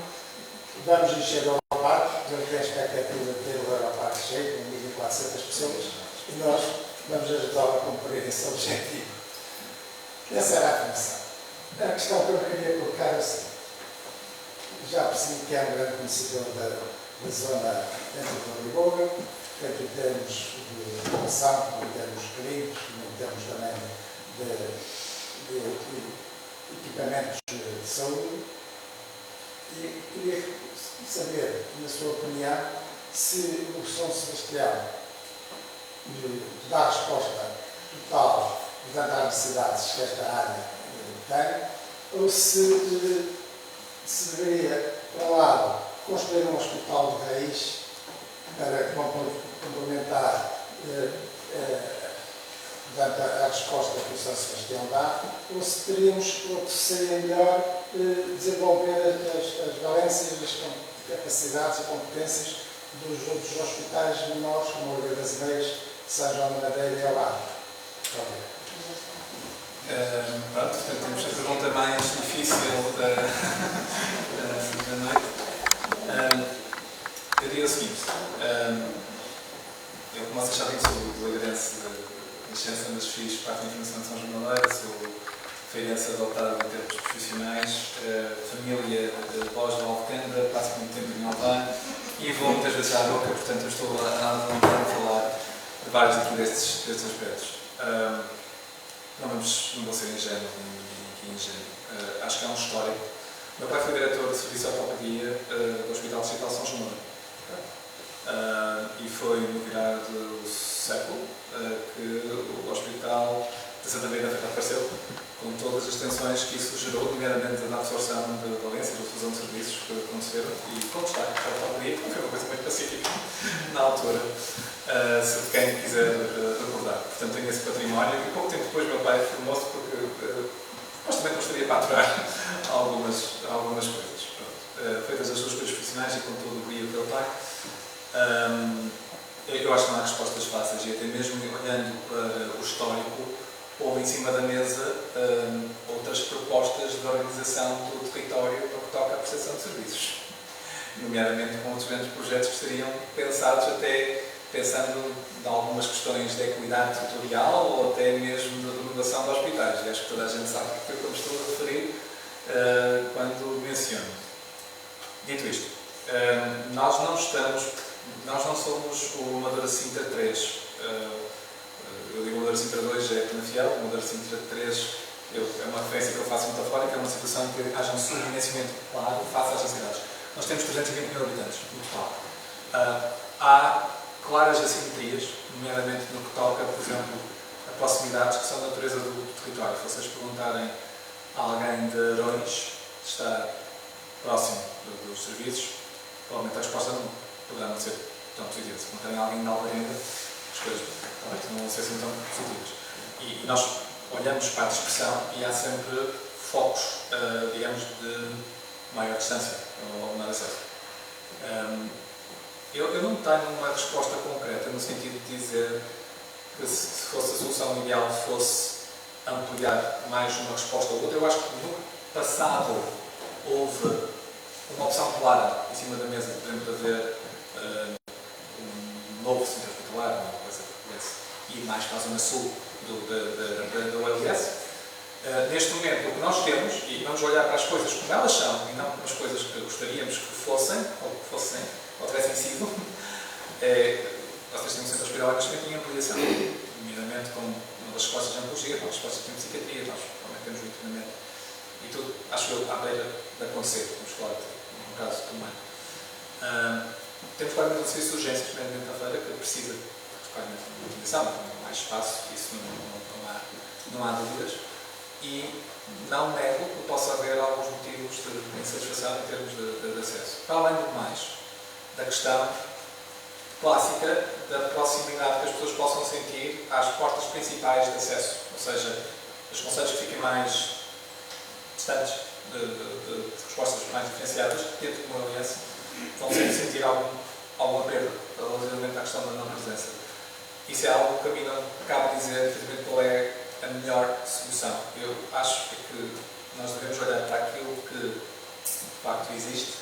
vamos encher o Europark, ele tem a expectativa de ter o Europark cheio, com 1.400 pessoas, e nós vamos ajudá-lo a cumprir esse objetivo. Essa era a função. A questão que eu queria colocar é assim. Já percebi que é um grande conhecedor da zona dentro de Lisboa, tanto em termos de educação, como em termos clínicos, como em termos também de equipamentos de saúde. E queria saber, na sua opinião, se o São Sebastião dá resposta total às necessidades que esta área tem, ou se deveria, por um lado, construir um hospital de raiz para complementar a resposta que o São Sebastião dá, ou se teríamos, ou se seria melhor desenvolver as valências, as capacidades e competências dos outros hospitais menores, como o Rio das Aveias, São João da Madeira e Alvar. Pronto, portanto, temos a pergunta mais difícil da noite. Eu diria o seguinte, eu, como vocês sabem, sou do Ligarense de Licença, mas fiz parte da informação de São João da Madeira, sou feirense adotado em termos profissionais, família de Pós de Alvecanda, passo muito tempo em Alvã e vou muitas vezes à boca, portanto eu estou a falar de vários aqui destes aspectos. Não vou ser ingênuo, acho que é um histórico. Meu pai foi diretor de serviço de ortopedia do Hospital Distrital São João. E foi no virar do século que o Hospital de Santa Maria apareceu, com todas as tensões que isso gerou, nomeadamente na absorção de valências, de fusão de serviços que aconteceram, e como está, a ortopedia foi uma coisa muito pacífica na altura. Se quem quiser recordar. Portanto, tenho esse património e pouco tempo depois meu pai formou-se porque supostamente gostaria para aturar algumas coisas. Feitas as suas coisas profissionais e com todo o brilho que ele tem, eu acho que não há respostas fáceis e até mesmo olhando para o histórico, houve em cima da mesa outras propostas de organização do território para o que toca à prestação de serviços, nomeadamente com outros grandes projetos que estariam pensados até pensando em algumas questões de equidade territorial ou até mesmo de renovação de hospitais. E acho que toda a gente sabe que é o que eu me estou a referir quando menciono. Dito isto, nós não somos o Amadora Sintra 3. Eu digo Amadora Sintra 2 é Penafiel, o Amadora Sintra 3 é uma referência que eu faço metafórica, é uma situação em que haja um subfinanciamento claro face às necessidades. Nós temos 320 mil habitantes no total. Há claras assimetrias, nomeadamente no que toca, por exemplo, a proximidades que são da natureza do território. Se vocês perguntarem a alguém de Arões se está próximo dos serviços, provavelmente a resposta não poderá não ser tão positiva. Se perguntarem a alguém de Alvarenga, as coisas não vão ser assim tão positivas. E nós olhamos para a dispersão e há sempre focos, digamos, de maior distância ou menor acesso. Eu não tenho uma resposta concreta no sentido de dizer que se fosse a solução ideal fosse ampliar mais uma resposta ou outra. Eu acho que no passado houve uma opção clara em cima da mesa, por exemplo, de haver um novo centro hospitalar, uma coisa que pudesse ir mais para a zona sul do OLS. Neste momento, o que nós temos, e vamos olhar para as coisas como elas são, e não como as coisas que gostaríamos que fossem, ou tivessem sido, vocês têm um centro hospitalar que crescimento em ampliação, nomeadamente com uma das respostas de oncologia, uma das respostas de psiquiatria, nós também temos o internamento, e tudo, acho eu, à beira de acontecer, vamos falar no caso também. Temos claramente um serviço de urgências, nomeadamente na feira, que precisa claramente de uma utilização, mais espaço, isso não há dúvidas. E não nego que possa haver alguns motivos de insatisfação em termos de acesso. Para além do mais, da questão clássica da proximidade que as pessoas possam sentir às portas principais de acesso, ou seja, os conselhos que fiquem mais distantes de respostas mais diferenciadas dentro do OLS vão sempre sentir alguma perda relativamente à questão da não presença. Isso é algo que a mim não cabe dizer efetivamente qual é a melhor solução. Eu acho que nós devemos olhar para aquilo que de facto existe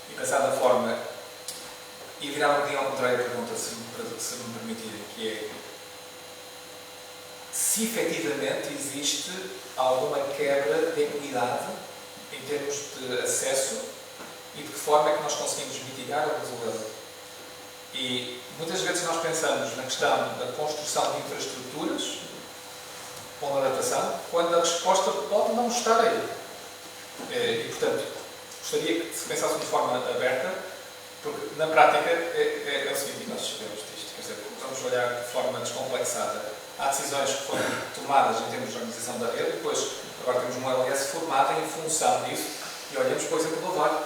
e pensar da forma e virar um bocadinho ao contrário da pergunta, se me permitirem, que é se efetivamente existe alguma quebra de equidade em termos de acesso e de que forma é que nós conseguimos mitigar ou resolvê-la. E muitas vezes nós pensamos na questão da construção de infraestruturas com adaptação, quando a resposta pode não estar aí. E, portanto, gostaria que se pensasse de forma aberta, porque na prática é o seguinte, nós sabemos disto, quer dizer, vamos olhar de forma descomplexada. Há decisões que foram tomadas em termos de organização da rede, depois agora temos uma OLS formada em função disso, e olhamos, por exemplo, do VAR.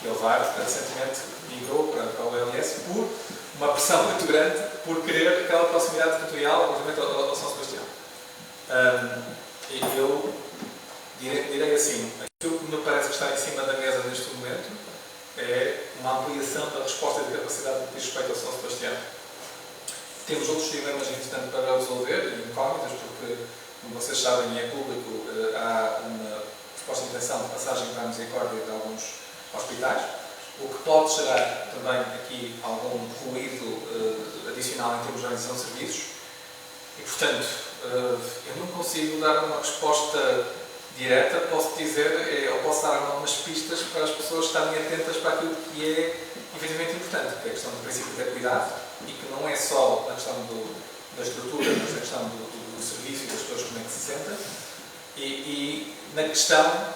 E o VAR recentemente migrou para o OLS por uma pressão muito grande por querer aquela proximidade territorial relativamente ao São Sebastião. Eu direi assim, aquilo que me parece que está em cima da mesa neste momento é uma ampliação da resposta de capacidade de respeito ao São Sebastião. Temos outros dilemas, entretanto, para resolver, incógnitas, porque, como vocês sabem, e é público, há uma proposta de intenção de passagem para a misericórdia de alguns hospitais, o que pode gerar também aqui algum ruído adicional em termos de organização de serviços. E, portanto, eu não consigo dar uma resposta direta, posso dizer, ou posso dar algumas pistas para as pessoas estarem atentas para aquilo que é efetivamente importante, que é a questão do princípio da equidade, e que não é só na questão da estrutura, mas na questão do serviço e das pessoas como é que se sentem, e na questão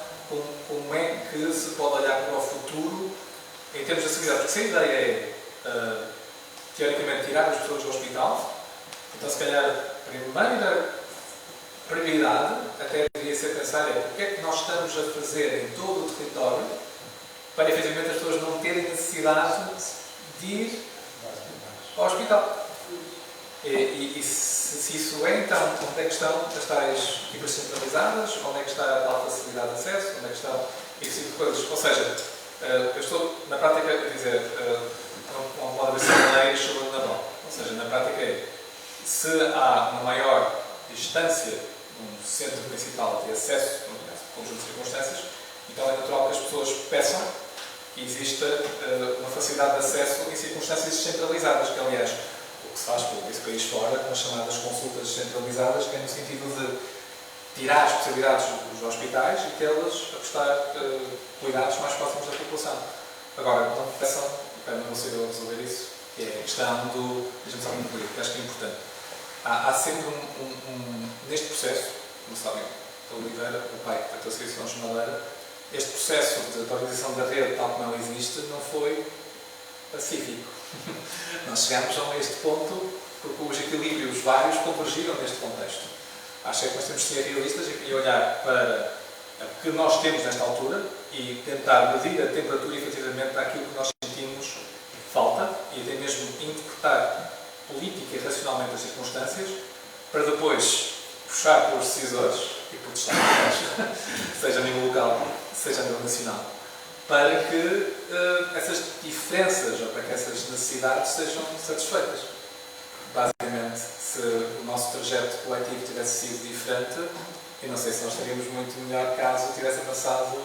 como é que se pode olhar para o futuro em termos de acessibilidade. Porque se a ideia é, teoricamente, tirar as pessoas do hospital, então se calhar a primeira prioridade até deveria ser pensar o que é que nós estamos a fazer em todo o território para efetivamente as pessoas não terem necessidade de ir ao hospital. E se isso é, então, onde é que estão as tais equipas centralizadas, onde é que está a tal facilidade de acesso, onde é que estão esse tipo de coisas. Ou seja, eu estou na prática a dizer, não pode haver celeiros sobre o Naval. Ou seja, na Se há uma maior distância num centro principal de acesso a um conjunto de circunstâncias, então é natural que as pessoas peçam que exista uma facilidade de acesso em circunstâncias descentralizadas, que aliás o que se faz por esse país fora, com as chamadas consultas descentralizadas, que é no sentido de tirar as especialidades dos hospitais e tê-las a prestar cuidados mais próximos da população. Agora, não peçam, não sei eu resolver isso, que é a questão do. Deixa-me só incluir, que acho que é importante. Há sempre neste processo, como sabem, o Oliveira, o pai da Associação de Madeira, este processo de atualização da rede, tal como ela existe, não foi pacífico. Nós chegamos a este ponto porque os equilíbrios vários convergiram neste contexto. Acho que nós temos de ser realistas e olhar para o que nós temos nesta altura e tentar medir a temperatura efetivamente daquilo que nós sentimos falta e até mesmo interpretar política e racionalmente as circunstâncias para depois puxar pelos decisores e por Estados, seja a nível local, seja a nível nacional, para que essas diferenças ou para que essas necessidades sejam satisfeitas. Basicamente, se o nosso trajeto coletivo tivesse sido diferente, eu não sei se nós estaríamos muito melhor caso tivesse avançado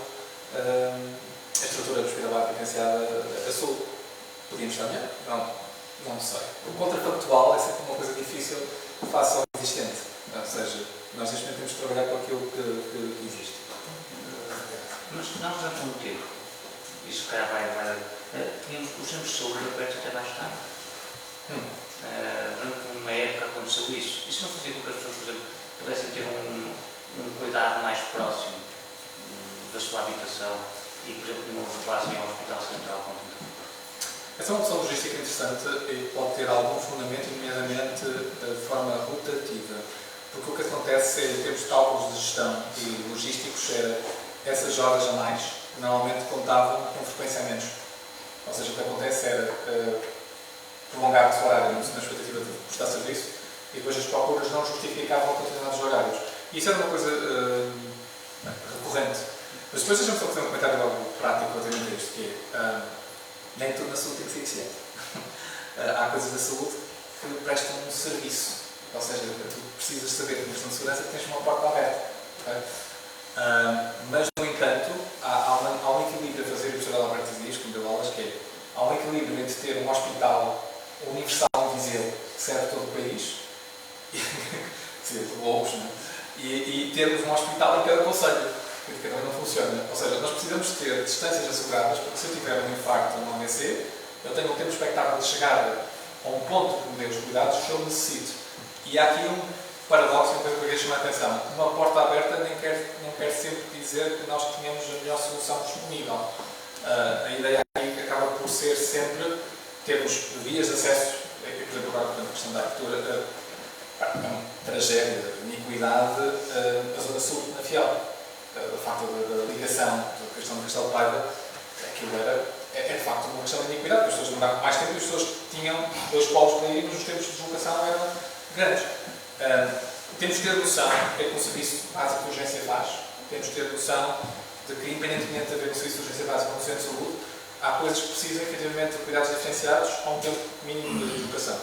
a estrutura do Hospital Bar Penitenciário a Sul. Podíamos estar melhor? Não sei. O contrafactual é sempre uma coisa difícil face ao existente. Ou seja, nós neste momento temos de trabalhar com aquilo que existe. Mas nós já temos um tempo, isso cá vai tínhamos os centros de saúde abertos até mais tarde. Durante uma época aconteceu isso. Isso não fazia com que as pessoas, por exemplo, pudessem ter um cuidado mais próximo da sua habitação e, por exemplo, não levassem ao Hospital Central com tanta culpa. Essa é uma opção logística interessante e pode ter algum fundamento, nomeadamente de forma rotativa. Porque o que acontece é, em termos de cálculos de gestão e logísticos, essas horas a mais normalmente contavam com frequência a menos. Ou seja, o que acontece era prolongar-se o horário na expectativa de prestar serviço e depois as procuras não justificavam a continuidade dos horários. E isso era uma coisa recorrente. Mas depois deixa-me só fazer um comentário logo prático relativamente a isto, que é nem tudo na saúde tem que ser eficiente. Há coisas da saúde que prestam um serviço. Ou seja, tu precisas saber que na questão de segurança tens uma porta aberta. Okay? Mas, no entanto, há um equilíbrio a fazer, o professor Alberto diz, como deu aulas, que é há um equilíbrio entre ter um hospital universal em Viseu, que serve todo o país, loucos, não é? E termos um hospital em cada concelho, que também não funciona. Ou seja, nós precisamos ter distâncias asseguradas, porque se eu tiver um infarto ou um AVC, eu tenho um tempo expectável de chegada a um ponto que me dê os cuidados que eu necessito. E há aqui um paradoxo que eu queria chamar a atenção. Uma porta aberta não quer sempre dizer que nós tenhamos a melhor solução disponível. A ideia aqui acaba por ser sempre termos vias de acesso, por exemplo, agora a questão da arquitetura, é uma tragédia, de iniquidade, a zona sul na Fiel. A facto da ligação, da questão do Castelo de Paiva, aquilo é de facto uma questão de iniquidade, as pessoas demoravam mais tempo e as pessoas tinham dois polos para ir, mas os tempos de deslocação eram grandes. Temos que ter noção do que é que um serviço básico de urgência faz. Temos que ter noção de que, independentemente de haver um serviço de urgência básica ou um centro de saúde, há coisas que precisam, efetivamente, de cuidados diferenciados a um tempo mínimo de deslocação.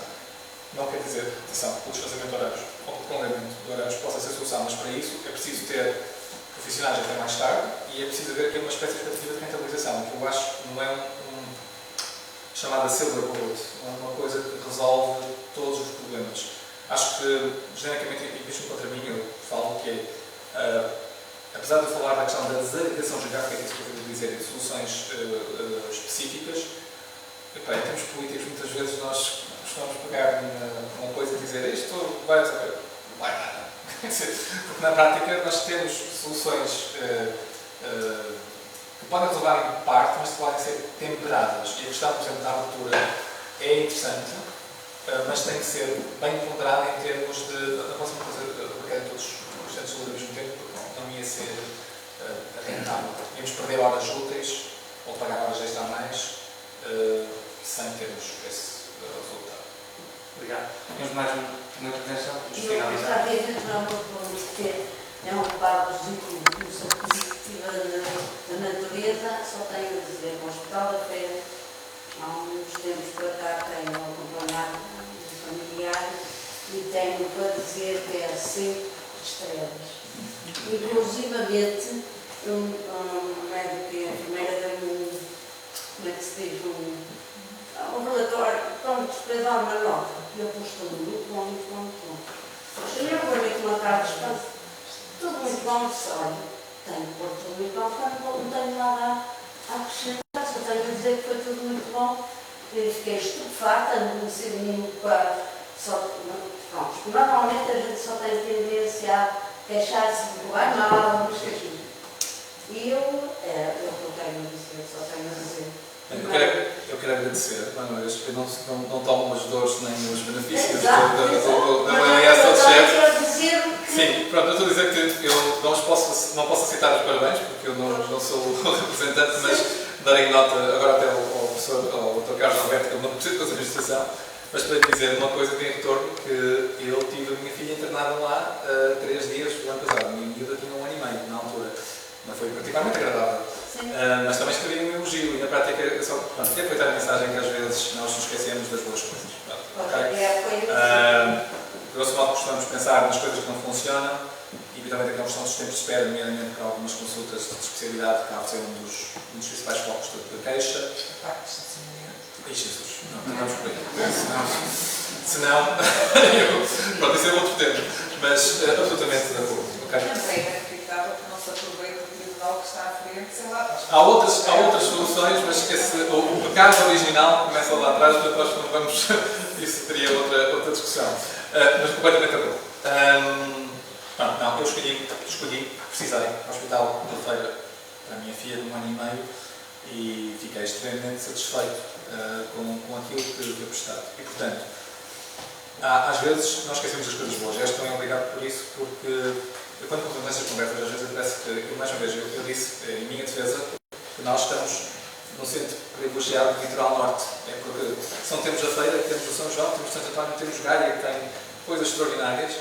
Não quer dizer, atenção, o desfazamento de horários ou o prolongamento de horários possa ser a solução, mas para isso é preciso ter profissionais até mais tarde e é preciso haver aqui uma espécie de expectativa de rentabilização, que eu acho que não é chamada silver bullet, não é uma coisa que resolve todos os problemas. Acho que, genericamente, e mesmo contra mim, eu falo que apesar de eu falar da questão da desagregação geográfica, que é isso que eu quero dizer, de soluções específicas, em termos políticos, muitas vezes nós costumamos pegar numa coisa e dizer isto vai resolver. Não vai nada. Porque na prática nós temos soluções que podem resolver em parte, mas que podem ser temperadas. E a questão, por exemplo, da abertura é interessante, mas tem que ser bem ponderada em termos de. Não posso fazer todos os centros de saúde ao mesmo tempo, porque não ia ser rentável. Íamos perder horas úteis ou pagar horas extra a mais sem termos esse resultado. Obrigado. Temos mais uma intervenção? Eu gostava de entrar no ponto de ter ocupado os vínculos positiva da natureza, só tenho a dizer que o Hospital da Feira, há uns tempos para cá, tenho acompanhado os familiares e tenho 5 estrelas. Inclusivamente, um médico e enfermeira deu-me como é que se diz, um relatório, pronto, para dar uma nota. E eu pus tudo muito bom, muito bom, muito bom. Cheguei a pôr aqui uma cara de espanto, tudo muito bom, olha, tenho que pôr tudo muito bom, não tenho nada a acrescentar, só tenho a dizer que foi tudo muito bom. Eu fiquei estupefata, não conheci nenhum para. Pronto, normalmente a gente só tem tendência a queixar-se de que vai mal, mas queixar. E eu tenho a dizer, só tenho a dizer. Eu quero agradecer, mais uma vez, porque eu não tomo as dores nem os benefícios da avaliação do chefe. Sim, pronto, eu estou a dizer que eu não posso aceitar os parabéns, porque eu não sou o representante, mas darei nota agora até ao Dr. Carlos Alberto, que é o meu presidente da administração, mas para lhe dizer uma coisa de retorno, que eu tive a minha filha internada lá 3 dias no ano passado. A minha miúda tinha 1 ano e meio na altura. Não foi particularmente agradável. Mas também escrevi um elogio e na prática eu só queria aproveitar a mensagem que às vezes nós nos esquecemos das boas coisas. Grosso modo costumamos pensar nas coisas que não funcionam e também daquela questão dos tempos de espera, nomeadamente para algumas consultas de especialidade, que acaba de ser um dos principais focos da queixa. Jesus, não vamos por aí. Senão pronto, isso é outro tema, mas absolutamente de acordo. Também é acreditável que não se aproveita o tribunal que está à frente, sei lá. Há outras soluções, mas o pecado original começa lá atrás, portanto nós não vamos. Isso teria outra discussão. Mas completamente de acordo. Não, eu escolhi, precisei, no Hospital da Feira para a minha filha de 1 ano e meio e fiquei extremamente satisfeito com aquilo que prestado. E portanto, às vezes nós esquecemos as coisas boas. Eu estou também obrigado por isso, porque quando contamos nestas conversas, às vezes parece que, mais uma vez, eu disse em minha defesa que nós estamos no centro privilegiado do litoral norte. É porque são tempos da feira, temos o São João, temos o Santo António, temos Gaia, que tem coisas extraordinárias.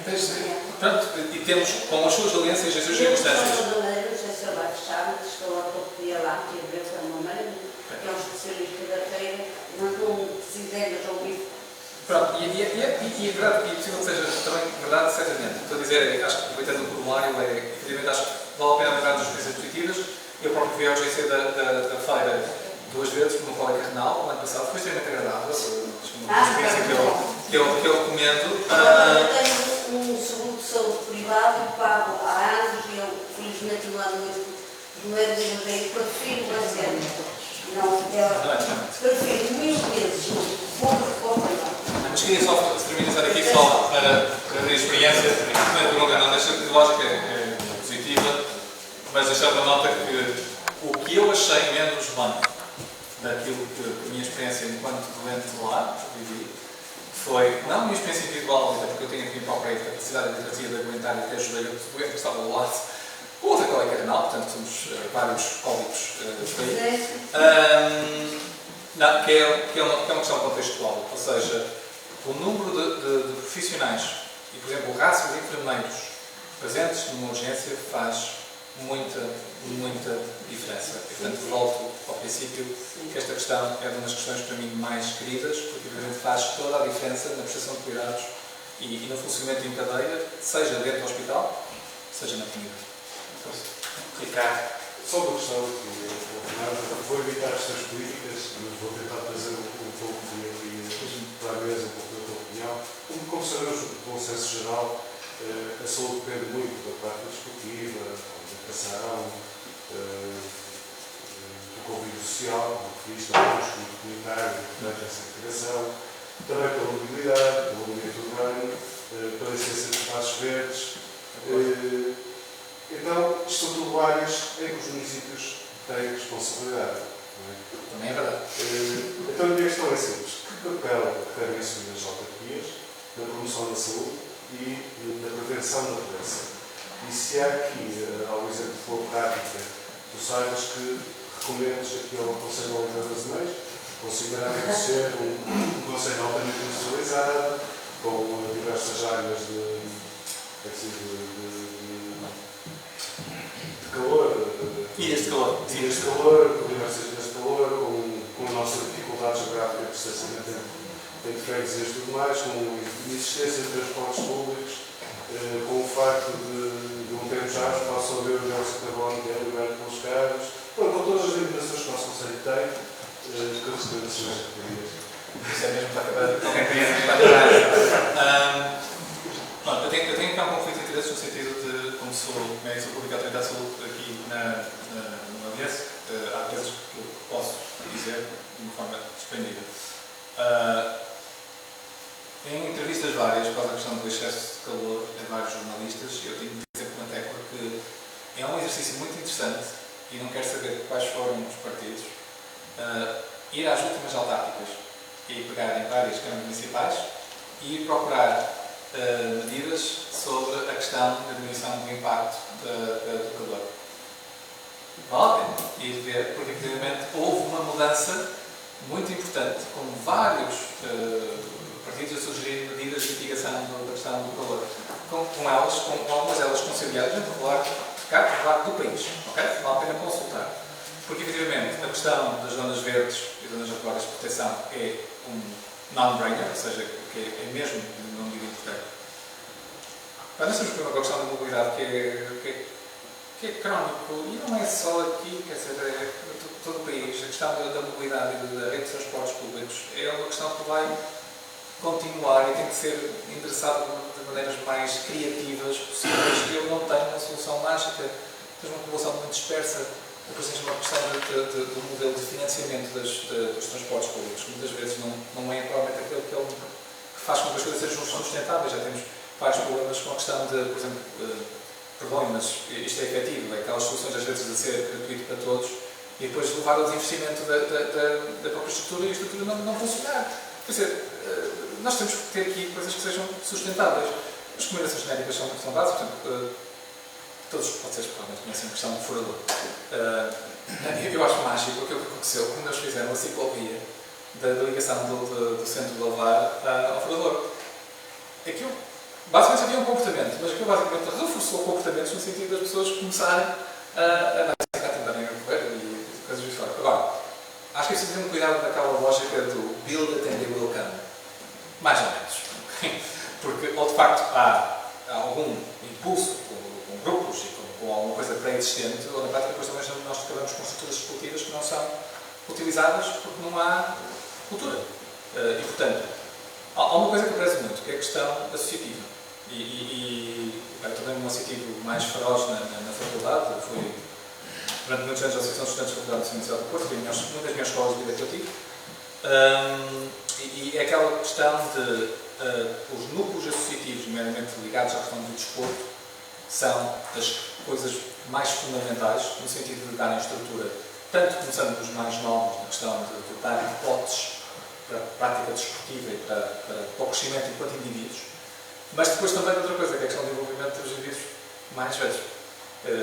Portanto, e temos com as suas valências e as suas circunstâncias. Não sei se ele vai fechar, mas estou há pouco dia lá, que ver com a mamãe, que é um especialista da feira, não precisei de ouvir. Pronto, e é verdade, e possível que seja também verdade, certamente. Estou a dizer, acho que aproveitando o formulário, efetivamente acho que vale a pena lembrar das experiências positivas. Eu próprio vi a urgência da feira 2 vezes, por uma colega renal, no ano passado, foi extremamente agradável. Acho que uma experiência que eu recomendo. Eu tenho um seguro de saúde privado e pago há anos e eu, felizmente, não ando muito do meu desempenho, prefiro fazer. Prefiro 1000 vezes, não vou. Mas queria só terminar aqui só para a experiência, não deixa de lógica é positiva, mas deixar uma nota que o que eu achei menos bem daquilo que a minha experiência enquanto doente lá vivi foi, não a minha experiência individual, até porque eu tenho aqui própria capacidade de literacia de aguentar e até ajudei o doente que estava ao lado, com outra colega renal, portanto somos vários cólicos que é uma questão contextual, ou seja, o número de profissionais e, por exemplo, o rácio de enfermeiros presentes numa urgência faz muita diferença. E, portanto, volto ao princípio que esta questão é uma das questões para mim mais queridas, porque, obviamente, faz toda a diferença na prestação de cuidados e no funcionamento em cadeia, seja dentro do hospital, seja na comunidade. Ricardo. Só uma questão que vou evitar estas políticas, mas vou tentar trazer um pouco para a mesa, um pouco da tua opinião. Como sabemos, do consenso geral, a saúde depende muito da parte desportiva, da educação, do convívio social, do que diz também do estudo comunitário, da essa integração, também pela mobilidade, pelo movimento urbano, pela existência de espaços verdes. Então, isto são tudo áreas em que os municípios têm responsabilidade. Não é? Também é verdade. Então, a minha questão é simples. Que papel devem assumir as autarquias na promoção da saúde e na prevenção da doença? E se há aqui, ao exemplo de boa prática, tu saibas que recomendas aqui ao Conselho de Azeméis, considerando ser um conselho altamente industrializado, com diversas áreas de calor, ilhas de calor, com diversas ilhas de calor, com a nossa dificuldade geográfica de distanciamento entre freguesias e tudo mais, com a existência de transportes públicos, com o facto de um tempo já possam ver o dióxido de carbono que é liberado pelos carros, com todas as limitações que o nosso Conselho tem, que eu recebo esses dias. Isso é mesmo para acabar. Pronto, eu tenho aqui um conflito de interesses no sentido de, como sou médico público e autoridade de saúde aqui no ABS, há vezes que eu posso dizer de uma forma desprendida. Em entrevistas várias, por causa da questão do excesso de calor, a vários jornalistas, eu tenho de dizer com uma tecla que é um exercício muito interessante e não quero saber quais foram os partidos, ir às últimas autárquicas e pegar em várias câmaras municipais e procurar medidas sobre a questão da diminuição do impacto do calor. Vale a pena ir ver, porque efetivamente houve uma mudança muito importante, com vários partidos a sugerir medidas de mitigação da questão do calor. Com algumas delas conciliadas, a falar do país, ok? Vale a pena consultar. Porque efetivamente a questão das zonas verdes e zonas regulares de proteção é um non-brainer, ou seja, que é mesmo de uma medida importante. Nós temos uma questão da mobilidade que é crónico e não é só aqui, quer dizer, é todo o país. A questão da mobilidade e da rede de transportes públicos é uma questão que vai continuar e tem que ser endereçada de maneiras mais criativas possíveis. Eu não tenho uma solução mágica, tens uma população muito dispersa. Depois tens uma questão do modelo de financiamento dos transportes públicos, que muitas vezes não é provavelmente aquele que faz com que as coisas sejam sustentáveis. Já temos vários problemas com a questão de, por exemplo, perdoem, mas isto é efetivo, é aquelas soluções às vezes de ser gratuito para todos e depois levar ao desinvestimento da própria estrutura e a estrutura não funcionar. Quer dizer, nós temos que ter aqui coisas que sejam sustentáveis. As recomendações genéricas são básicas, portanto, todos vocês provavelmente conhecem a questão do furador. Eu acho mágico aquilo que aconteceu quando eles fizeram a ciclovia da ligação do centro de Lavar ao furador. Aquilo, basicamente, havia um comportamento, mas aquilo basicamente reforçou comportamentos no sentido das pessoas começarem a tentarem correr e coisas de fora. Agora, acho que é preciso ter um cuidado daquela lógica do build it and they will come. Mais ou menos. Porque, ou de facto, há algum impulso com grupos e com alguma coisa pré-existente, ou na prática depois também nós acabamos com estruturas esportivas que não são utilizadas porque não há cultura. E, portanto, há uma coisa que aparece muito, que é a questão associativa. Eu tornei-me um associativo mais feroz na faculdade. Eu fui, durante muitos anos, a Associação de Estudantes da Faculdade de Ciência do Porto, fui uma das minhas escolas de vida que eu tive. E é aquela questão de os núcleos associativos, meramente ligados à questão do desporto, são as coisas mais fundamentais no sentido de darem estrutura, tanto começando dos mais novos, na questão de dar hipóteses para a prática desportiva e para o crescimento enquanto indivíduos, mas depois também outra coisa, que é a questão do desenvolvimento dos indivíduos mais velhos,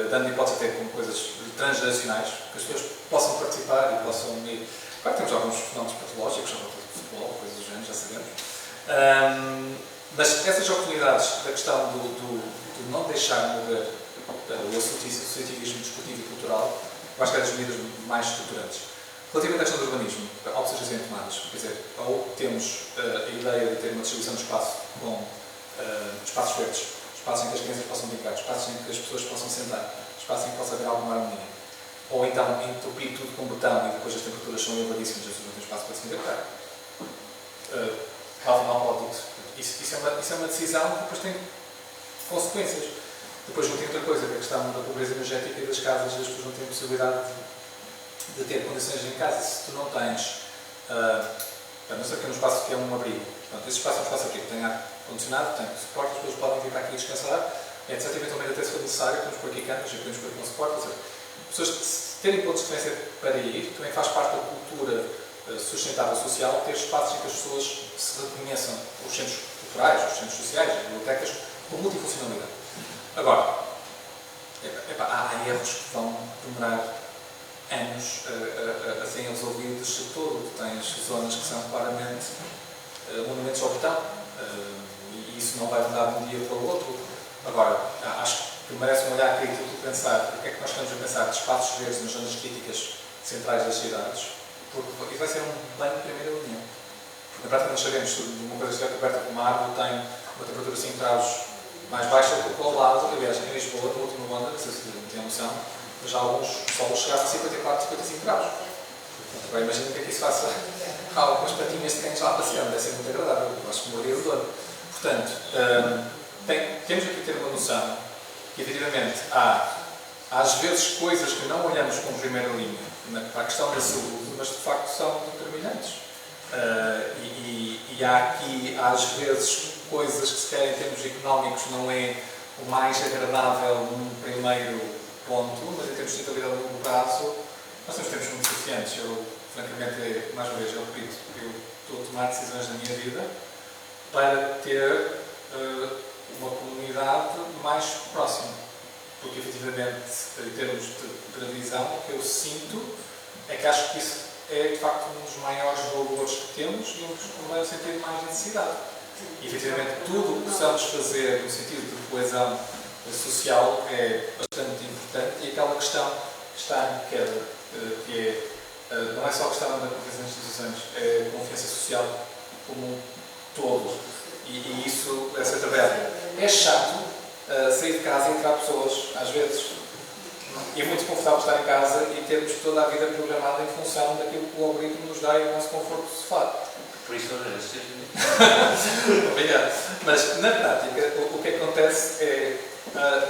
dando hipótese até com coisas transgeracionais, que as pessoas possam participar e possam ir. Claro que temos alguns fenómenos patológicos, a volta de futebol, coisas do género, já sabemos. Mas essas oportunidades da questão do não deixar morrer o associativismo desportivo e cultural, eu acho que é das medidas mais estruturantes. Relativamente à questão do urbanismo, opções a serem tomadas. Quer dizer, ou temos a ideia de ter uma distribuição de espaço com espaços verdes, espaços em que as crianças possam brincar, espaços em que as pessoas possam sentar, espaços em que possa haver alguma harmonia. Ou então entupir tudo com betão e depois as temperaturas são elevadíssimas e as pessoas não têm espaço para se hidratar. Health and politics. Isso é uma decisão que depois tem consequências. Depois não tem outra coisa, que é a questão da pobreza energética e das casas, as pessoas não têm possibilidade de ter condições em casa. Se tu não tens, não sei que é um espaço que é um abrigo. Portanto, esse espaço é um espaço abrigo, tem ar-condicionado, tem suporte, as pessoas podem vir para aqui descansar, etc. Eventualmente até se for necessário, podemos pôr aqui camas e podemos pôr aqui um suporte. As pessoas terem pontos de referência para ir, também faz parte da cultura sustentável social, ter espaços em que as pessoas se reconheçam, os centros culturais, os centros sociais, as bibliotecas, com multifuncionalidade. Agora, há erros que vão demorar anos a serem resolvidos se todo. Tens zonas que são claramente monumentos ao botão e isso não vai mudar de um dia para o outro. Agora, acho que merece um olhar crítico de pensar o que é que nós estamos a pensar de espaços verdes nas zonas críticas centrais das cidades, porque isso vai ser um bem de primeira linha. Na prática nós sabemos que uma coisa que é coberta com uma árvore tem uma temperatura 5 graus mais baixa do que ao lado. Aliás, em Lisboa, na última onda, não sei se tem noção, mas já alguns solos chegaram a 54, 55 graus. Agora imagina o que é que isso faça a algumas patinhas de cães lá passeando, deve ser muito agradável, eu acho que morria de dor. Portanto, temos aqui que ter uma noção que efetivamente há às vezes coisas que não olhamos como primeira linha para a questão da saúde, mas de facto são determinantes. E há aqui às vezes coisas que se calhar em termos económicos não é o mais agradável num primeiro ponto, mas em termos de sustentabilidade a longo prazo nós temos tempos muito suficientes. Eu, francamente, mais uma vez, eu repito, eu estou a tomar decisões na minha vida para ter uma comunidade mais próxima. Porque, efetivamente, em termos de previsão, o que eu sinto é que acho que isso é, de facto, um dos maiores valores que temos e um dos que vai sentir mais necessidade. E, efetivamente, tudo o que possamos fazer no sentido de coesão social é bastante importante e aquela questão que está em queda, que não é só a questão da confiança nas instituições, é a confiança social como um todo. E isso deve ser trabalhado. É chato sair de casa e entrar pessoas, às vezes. E é muito confortável estar em casa e termos toda a vida programada em função daquilo que o algoritmo nos dá e o nosso conforto de sofá. Por isso eu agradeço. Obrigado. Mas, na prática, o que acontece é,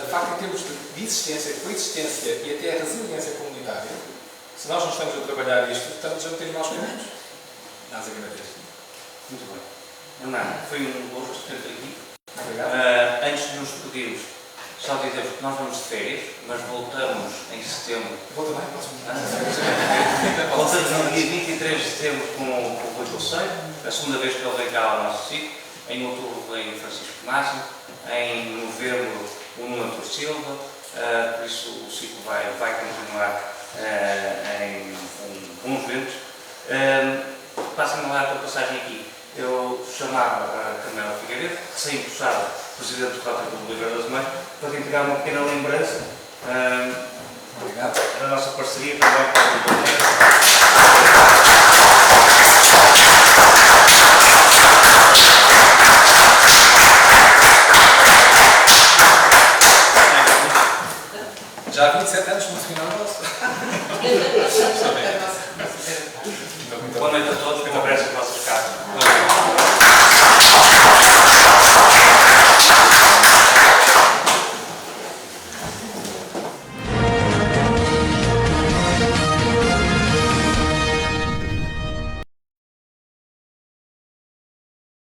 de facto, em termos de existência, de coexistência e até a resiliência comunitária, se nós não estamos a trabalhar isto, estamos a meter maus caminhos. Basicamente. Muito bem. Hernando, foi um gosto ter aqui. Obrigado. Antes de nos despedirmos, só dizer que nós vamos de férias, mas voltamos em setembro. Vou também, posso Voltamos no dia 23 de setembro com o Rui Conceiro, a segunda vez que ele vem cá ao nosso sítio. Em outubro vem Francisco Máximo, em novembro o Nuno Antônio Silva, por isso o ciclo vai continuar em bons ventos. Passem-me lá a tua passagem aqui. Eu chamava a Camila Figueiredo, recém-empossada Presidente do Código do Livro das Mães, para te entregar uma pequena lembrança da nossa parceria também com o Já há 27 anos, muito final nosso. Boa noite a todos.